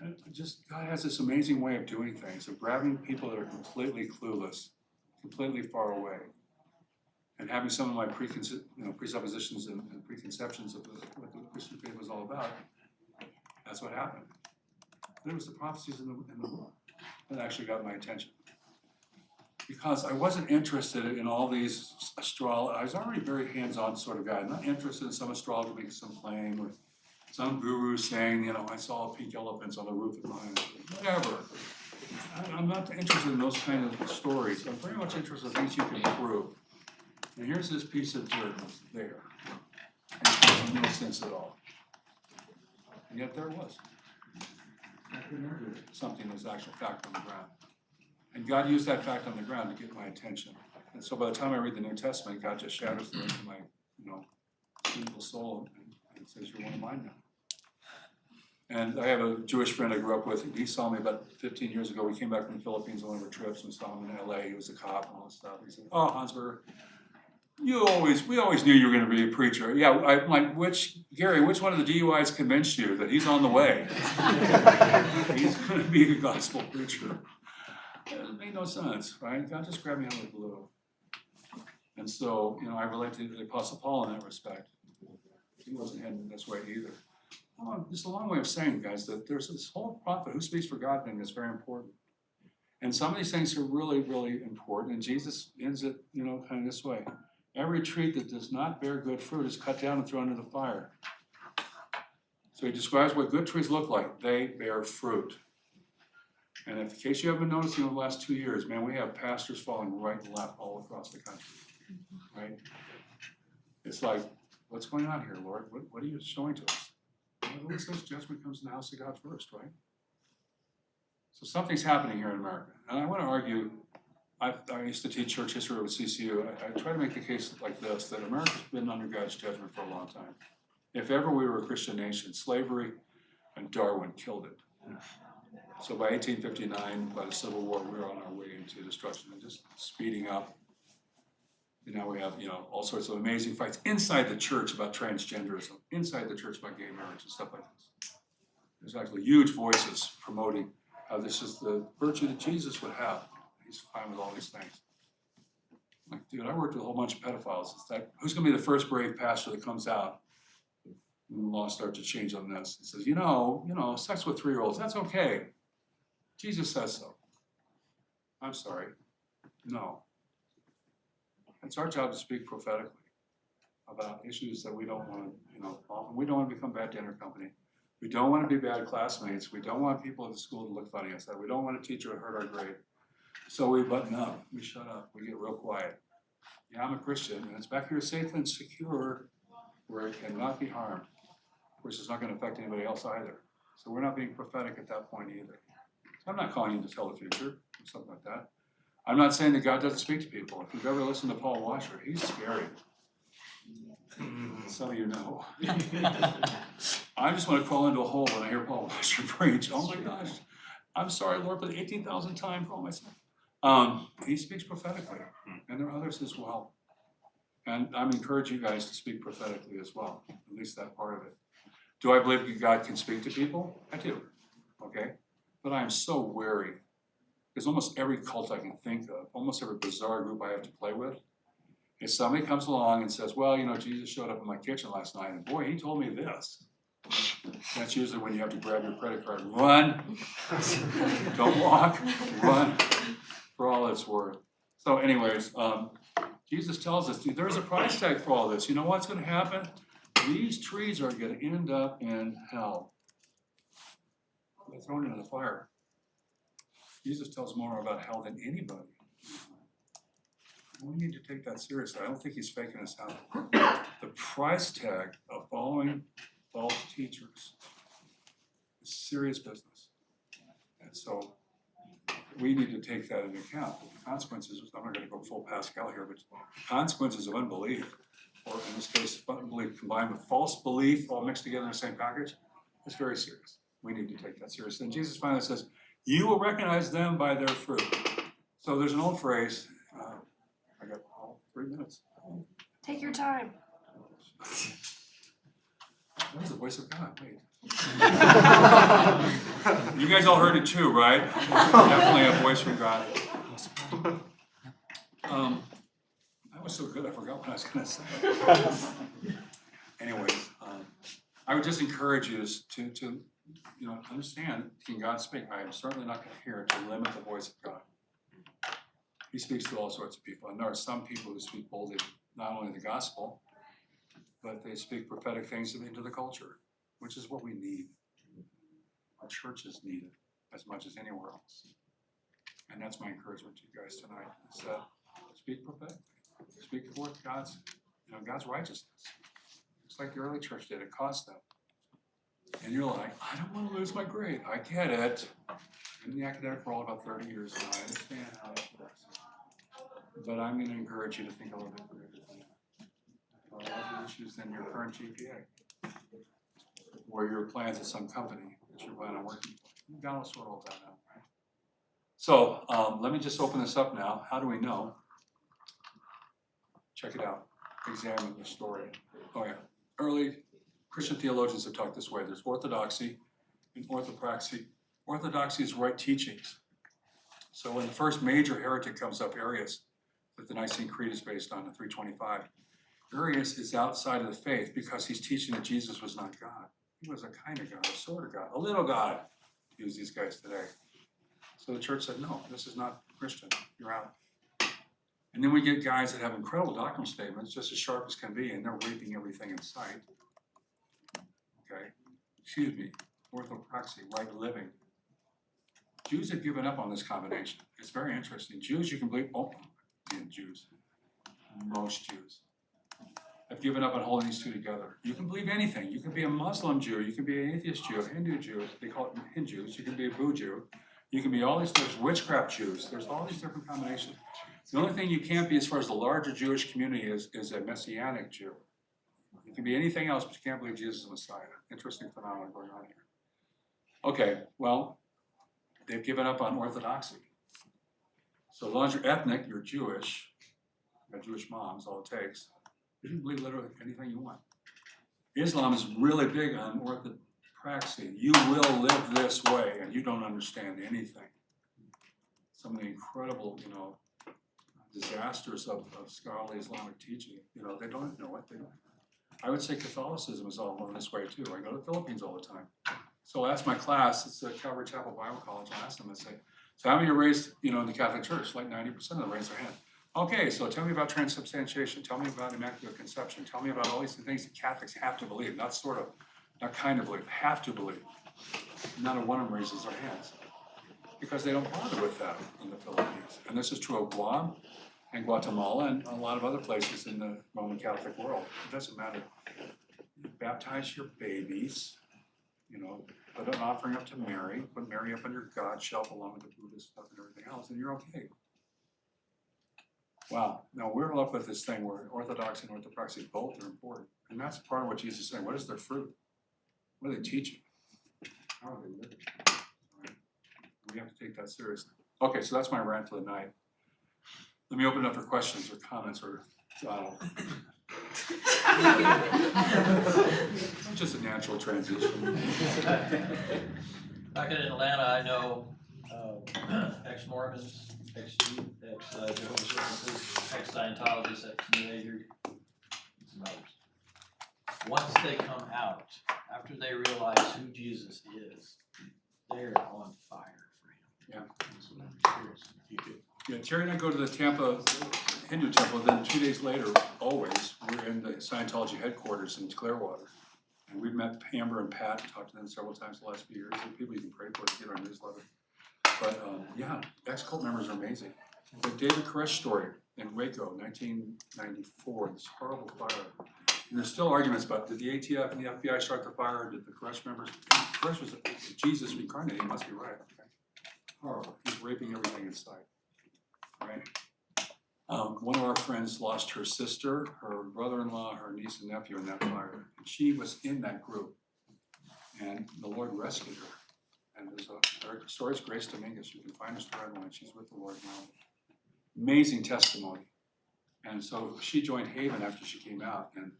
And just, God has this amazing way of doing things, of grabbing people that are completely clueless, completely far away, and having some of my presuppositions and preconceptions of what the Christian faith was all about. That's what happened. There was the prophecies in the book that actually got my attention. Because I wasn't interested in all these astrology. I was already a very hands-on sort of guy. I'm not interested in some astrologer making some claim or some guru saying, you know, I saw pink elephants on the roof of mine. Whatever. I'm not interested in those kind of stories. I'm very much interested in things you can prove. And here's this piece of dirt there. And it makes no sense at all. And yet there it was. I couldn't argue something that's actual fact on the ground. And God used that fact on the ground to get my attention. And so by the time I read the New Testament, God just shatters it into my, sinful soul and says, you're one of mine now. And I have a Jewish friend I grew up with. He saw me about 15 years ago. We came back from the Philippines on one of our trips and saw him in LA. He was a cop and all this stuff. He said, oh, Honsberger, we always knew you were going to be a preacher. Yeah, I'm like, Gary, which one of the DUIs convinced you that he's on the way? He's going to be a gospel preacher. It made no sense, right? God just grabbed me out of the blue. And so, I relate to the Apostle Paul in that respect. He wasn't heading this way either. Just a long way of saying, guys, that there's this whole prophet who speaks for God thing that's very important. And some of these things are really, really important. And Jesus ends it, kind of this way. Every tree that does not bear good fruit is cut down and thrown into the fire. So he describes what good trees look like. They bear fruit. And in case you haven't been noticing over the last 2 years, man, we have pastors falling right and left all across the country, right? It's like, what's going on here, Lord? What are you showing to us? Well, it says judgment comes in the house of God first, right? So something's happening here in America. And I want to argue, I used to teach church history with CCU. I try to make the case like this, that America's been under God's judgment for a long time. If ever we were a Christian nation, slavery and Darwin killed it. So by 1859, by the Civil War, we were on our way into destruction and just speeding up. And now we have, all sorts of amazing fights inside the church about transgenderism, inside the church about gay marriage and stuff like this. There's actually huge voices promoting how this is the virtue that Jesus would have. He's fine with all these things. Like, dude, I worked with a whole bunch of pedophiles. It's like, who's gonna be the first brave pastor that comes out when the law starts to change on this? He says, sex with 3-year-olds, that's okay. Jesus says so. I'm sorry. No. It's our job to speak prophetically about issues that we don't want to, often we don't want to become bad dinner company. We don't want to be bad classmates. We don't want people at the school to look funny at us. We don't want a teacher to hurt our grade. So we button up, we shut up, we get real quiet. Yeah, I'm a Christian, and it's back here safe and secure where it cannot be harmed. Of course, it's not going to affect anybody else either. So we're not being prophetic at that point either. So I'm not calling you to tell the future or something like that. I'm not saying that God doesn't speak to people. If you've ever listened to Paul Washer, he's scary. Some of you know. I just want to crawl into a hole when I hear Paul Washer preach. Oh my gosh. I'm sorry, Lord, for the 18,000th time for all my sin. He speaks prophetically, and there are others as well. And I'm encouraging you guys to speak prophetically as well, at least that part of it. Do I believe God can speak to people? I do, okay? But I am so wary, because almost every cult I can think of, almost every bizarre group I have to play with, if somebody comes along and says, well, Jesus showed up in my kitchen last night, and boy, he told me this. That's usually when you have to grab your credit card, run, don't walk, run, for all it's worth. So anyways, Jesus tells us, there's a price tag for all this. You know what's going to happen? These trees are going to end up in hell. They're thrown into the fire. Jesus tells more about hell than anybody. We need to take that seriously. I don't think he's faking us out. The price tag of following false teachers is serious business. And so we need to take that into account. The consequences, I'm not going to go full Pascal here, but consequences of unbelief, or in this case, unbelief combined with false belief all mixed together in the same package, is very serious. We need to take that seriously. And Jesus finally says, you will recognize them by their fruit. So there's an old phrase, I got 3 minutes. Take your time. That was the voice of God, wait. You guys all heard it too, right? Definitely a voice from God. That was so good, I forgot what I was gonna say. Anyways, I would just encourage you to understand, can God speak? I am certainly not here to limit the voice of God. He speaks to all sorts of people, and there are some people who speak boldly, not only the gospel, but they speak prophetic things into the culture, which is what we need. Our churches need it as much as anywhere else. And that's my encouragement to you guys tonight, is speak prophetically. Speak forth God's righteousness. Just like the early church did, it cost them. And you're like, I don't want to lose my grade. I get it. I've been in the academic world about 30 years now. I understand how it works. But I'm going to encourage you to think a little bit bigger than that. Other issues than your current GPA, or your plans at some company that you're planning on working for. You've got to sort all that out, right? So let me just open this up now. How do we know? Check it out. Examine the story. Oh yeah. Early Christian theologians have talked this way. There's orthodoxy and orthopraxy. Orthodoxy is right teachings. So when the first major heretic comes up, Arius, that the Nicene Creed is based on, the 325, Arius is outside of the faith because he's teaching that Jesus was not God. He was a kind of God, a sort of God, a little God, to use these guys today. So the church said, no, this is not Christian. You're out. And then we get guys that have incredible doctrinal statements, just as sharp as can be, and they're raping everything in sight. Okay? Excuse me. Orthopraxy, right living. Jews have given up on this combination. It's very interesting. Jews, you can believe, Jews, most Jews have given up on holding these two together. You can believe anything. You can be a Muslim Jew, you can be an atheist Jew, a Hindu Jew, they call it Hindus, you can be a Boo Jew, You can be all these, there's witchcraft Jews, there's all these different combinations. The only thing you can't be as far as the larger Jewish community is a Messianic Jew. You can be anything else, but you can't believe Jesus is the Messiah. Interesting phenomenon going on here. Okay, well, they've given up on orthodoxy. So as long as you're ethnic, you're Jewish, you got Jewish moms, all it takes. You can believe literally anything you want. Islam is really big on orthopraxy. You will live this way and you don't understand anything. Some of the incredible, disasters of scholarly Islamic teaching, they don't know what they don't. I would say Catholicism is all going this way too. I go to the Philippines all the time. So I'll ask my class, it's at Calvary Chapel Bible College, I'll ask them, I say, so how many are raised, in the Catholic Church? Like 90% of them raise their hand. Okay, so tell me about transubstantiation, tell me about Immaculate Conception, tell me about all these things that Catholics have to believe, not kind of believe, have to believe. Not a one of them raises their hands. Because they don't bother with that in the Philippines. And this is true of Guam and Guatemala and a lot of other places in the Roman Catholic world. It doesn't matter. You baptize your babies, put an offering up to Mary, put Mary up on your God shelf along with the Buddhist stuff and everything else, and you're okay. Wow. Now we're left with this thing where Orthodox and Orthopraxy both are important. And that's part of what Jesus is saying. What is their fruit? What are they teaching? How are they living? Right? We have to take that seriously. Okay, so that's my rant for the night. Let me open it up for questions or comments or just a natural transition. Back in Atlanta, I know ex-Mormons, ex-Jehovah's Witnesses, ex-Scientologists, ex-New Agers, some others. Once they come out, after they realize who Jesus is, they're on fire for him. Yeah. So I'm curious if you could. Yeah, Terry and I go to the Tampa Hindu temple, then 2 days later, always, we're in the Scientology headquarters in Clearwater. And we've met Amber and Pat, and talked to them several times the last few years. They're people you can pray for to get our newsletter. But yeah, ex-cult members are amazing. The David Koresh story in Waco, 1994, this horrible fire. And there's still arguments about, did the ATF and the FBI start the fire? Did the Koresh members? Koresh was Jesus reincarnated, he must be right. Okay. Horrible. He's raping everything in sight. Right. One of our friends lost her sister, her brother-in-law, her niece and nephew in that fire. And she was in that group. And the Lord rescued her. And there's her story's Grace Dominguez. You can find her story online. She's with the Lord now. Amazing testimony. And so she joined Haven after she came out. And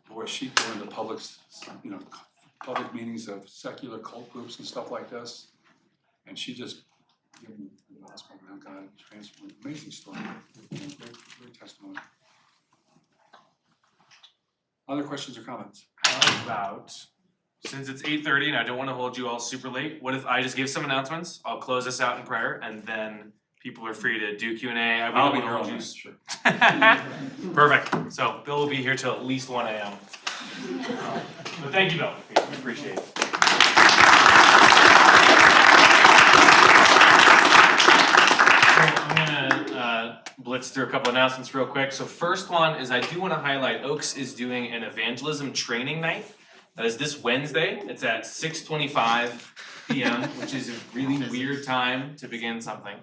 boy, she joined the public meetings of secular cult groups and stuff like this. And she just given the gospel now, God transformed. Amazing story. Great testimony. Other questions or comments? How about, since it's 8:30 and I don't want to hold you all super late, what if I just give some announcements? I'll close us out in prayer and then people are free to do Q&A. I'll be here all night, sure. Perfect. So Bill will be here till at least 1 a.m. But thank you, Bill. We appreciate it. I'm gonna blitz through a couple announcements real quick. So first one is I do want to highlight Oaks is doing an evangelism training night. That is this Wednesday. It's at 6:25 p.m., which is a really weird time to begin something.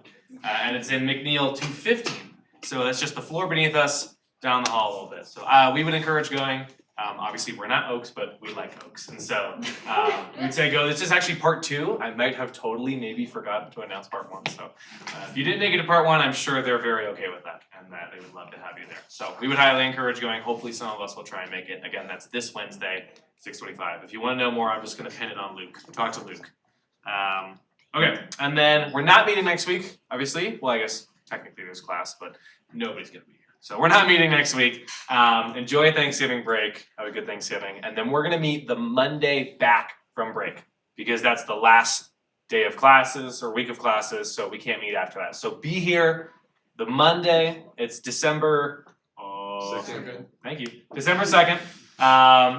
And it's in McNeil 215. So that's just the floor beneath us, down the hall a little bit. So we would encourage going. Obviously, we're not Oaks, but we like Oaks. And so we'd say go. This is actually part 2. I might have totally maybe forgotten to announce part 1. So if you didn't make it to part 1, I'm sure they're very okay with that and that they would love to have you there. So we would highly encourage going. Hopefully some of us will try and make it. Again, that's this Wednesday, 6:25. If you want to know more, I'm just going to pin it on Luke. Talk to Luke. Okay, and then we're not meeting next week, obviously. Well, I guess technically there's class, but nobody's going to be here. So we're not meeting next week. Enjoy Thanksgiving break. Have a good Thanksgiving. And then we're going to meet the Monday back from break because that's the last day of classes or week of classes. So we can't meet after that. So be here the Monday. It's December 2nd. Thank you. December 2nd.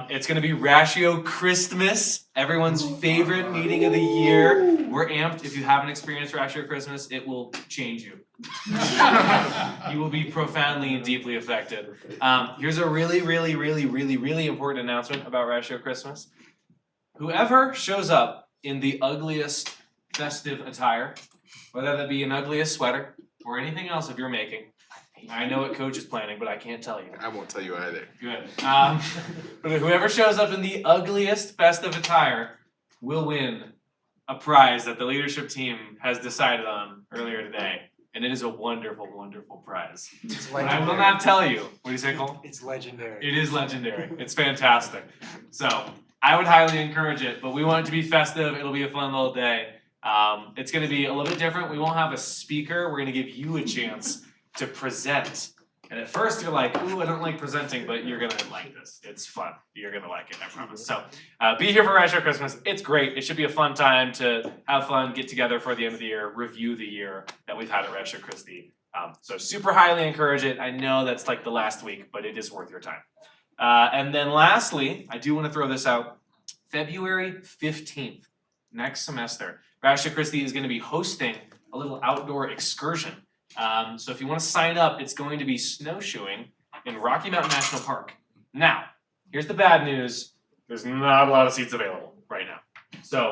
It's going to be Ratio Christmas, everyone's favorite meeting of the year. We're amped. If you haven't experienced Ratio Christmas, it will change you. You will be profoundly and deeply affected. Here's a really important announcement about Ratio Christmas. Whoever shows up in the ugliest festive attire, whether that be an ugliest sweater or anything else if you're making. I know what coach is planning, but I can't tell you. I won't tell you either. Good. But whoever shows up in the ugliest festive attire will win a prize that the leadership team has decided on earlier today. And it is a wonderful, wonderful prize. It's But I legendary. will not tell you. What do you say, Cole? It's legendary. It is legendary. It's fantastic. So I would highly encourage it, but we want it to be festive. It'll be a fun little day. It's gonna be a little bit different. We won't have a speaker. We're gonna give you a chance to present. And at first you're like, ooh, I don't like presenting, but you're gonna like this. It's fun. You're gonna like it, I promise. So be here for Retro Christmas. It's great. It should be a fun time to have fun, get together for the end of the year, review the year that we've had at Retro Christi. So super highly encourage it. I know that's like the last week, but it is worth your time. And then lastly, I do wanna throw this out. February 15th, next semester, Retro Christi is gonna be hosting a little outdoor excursion. So if you wanna sign up, it's going to be snowshoeing in Rocky Mountain National Park. Now, here's the bad news, there's not a lot of seats available right now. So,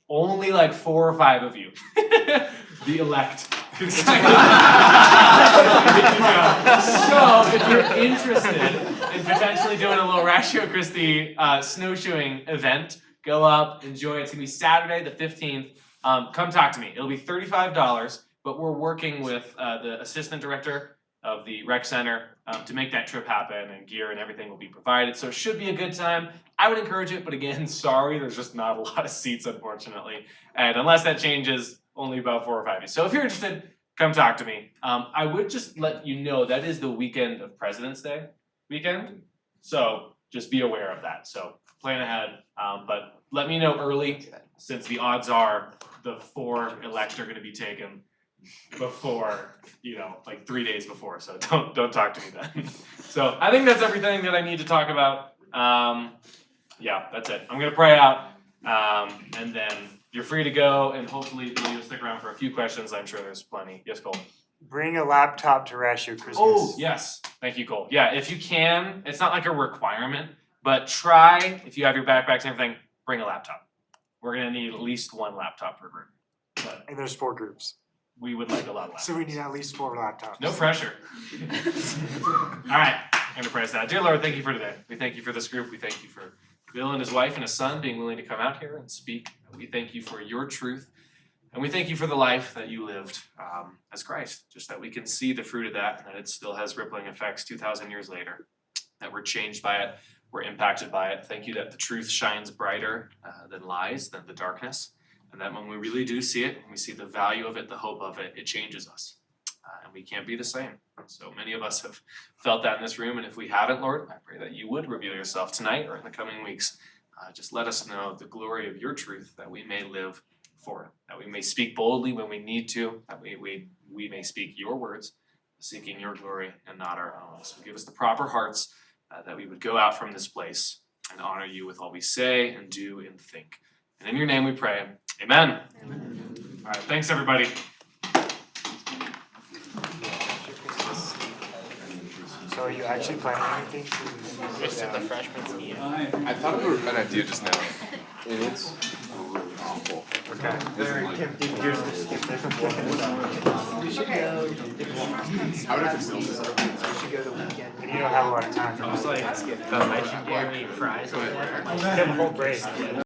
only like 4 or 5 of you, the elect, can sign up. So, if you're interested in potentially doing a little Ratio Christi snowshoeing event, go up, enjoy it. It's gonna be Saturday the 15th. Come talk to me. It'll be $35. But we're working with the assistant director of the rec center to make that trip happen, and gear and everything will be provided. So it should be a good time. I would encourage it, but again, sorry, there's just not a lot of seats, unfortunately. And unless that changes, only about 4 or 5 of you. So if you're interested, come talk to me. I would just let you know that is the weekend of President's Day weekend. So just be aware of that. So plan ahead, but let me know early, since the odds are the 4 elect are gonna be taken before, like 3 days before, so don't talk to me then. So I think that's everything that I need to talk about. Yeah, that's it. I'm gonna pray out, and then you're free to go, and hopefully you'll stick around for a few questions. I'm sure there's plenty. Yes, Cole? Bring a laptop to Ratio Christmas. Oh, yes. Thank you, Cole. Yeah, if you can, it's not like a requirement, but try, if you have your backpacks and everything, bring a laptop. We're gonna need at least 1 laptop per group, but And there's 4 groups. we would like a lot of laptops. So we need at least 4 laptops. No pressure. Alright, I'm gonna pray us out. Dear Lord, thank you for today. We thank you for this group. We thank you for Bill and his wife and his son being willing to come out here and speak. We thank you for your truth. And we thank you for the life that you lived as Christ, just that we can see the fruit of that, and that it still has rippling effects 2,000 years later, that we're changed by it, we're impacted by it. Thank you that the truth shines brighter than lies, than the darkness, and that when we really do see it, when we see the value of it, the hope of it, it changes us. And we can't be the same. So many of us have felt that in this room, and if we haven't, Lord, I pray that you would reveal yourself tonight or in the coming weeks. Just let us know the glory of your truth, that we may live for it, that we may speak boldly when we need to, that we may speak your words, seeking your glory and not our own. So give us the proper hearts, that we would go out from this place and honor you with all we say and do and think. And in your name we pray, amen. All right, thanks everybody. So are you actually planning anything to Just in the freshman's meeting. I thought of an idea just now, and it's really awful. Okay. Very tempting. We should go. How would I fix this? We should go the weekend. And you don't have a lot of time for It's like the legendary prize. Go ahead. Have a whole break.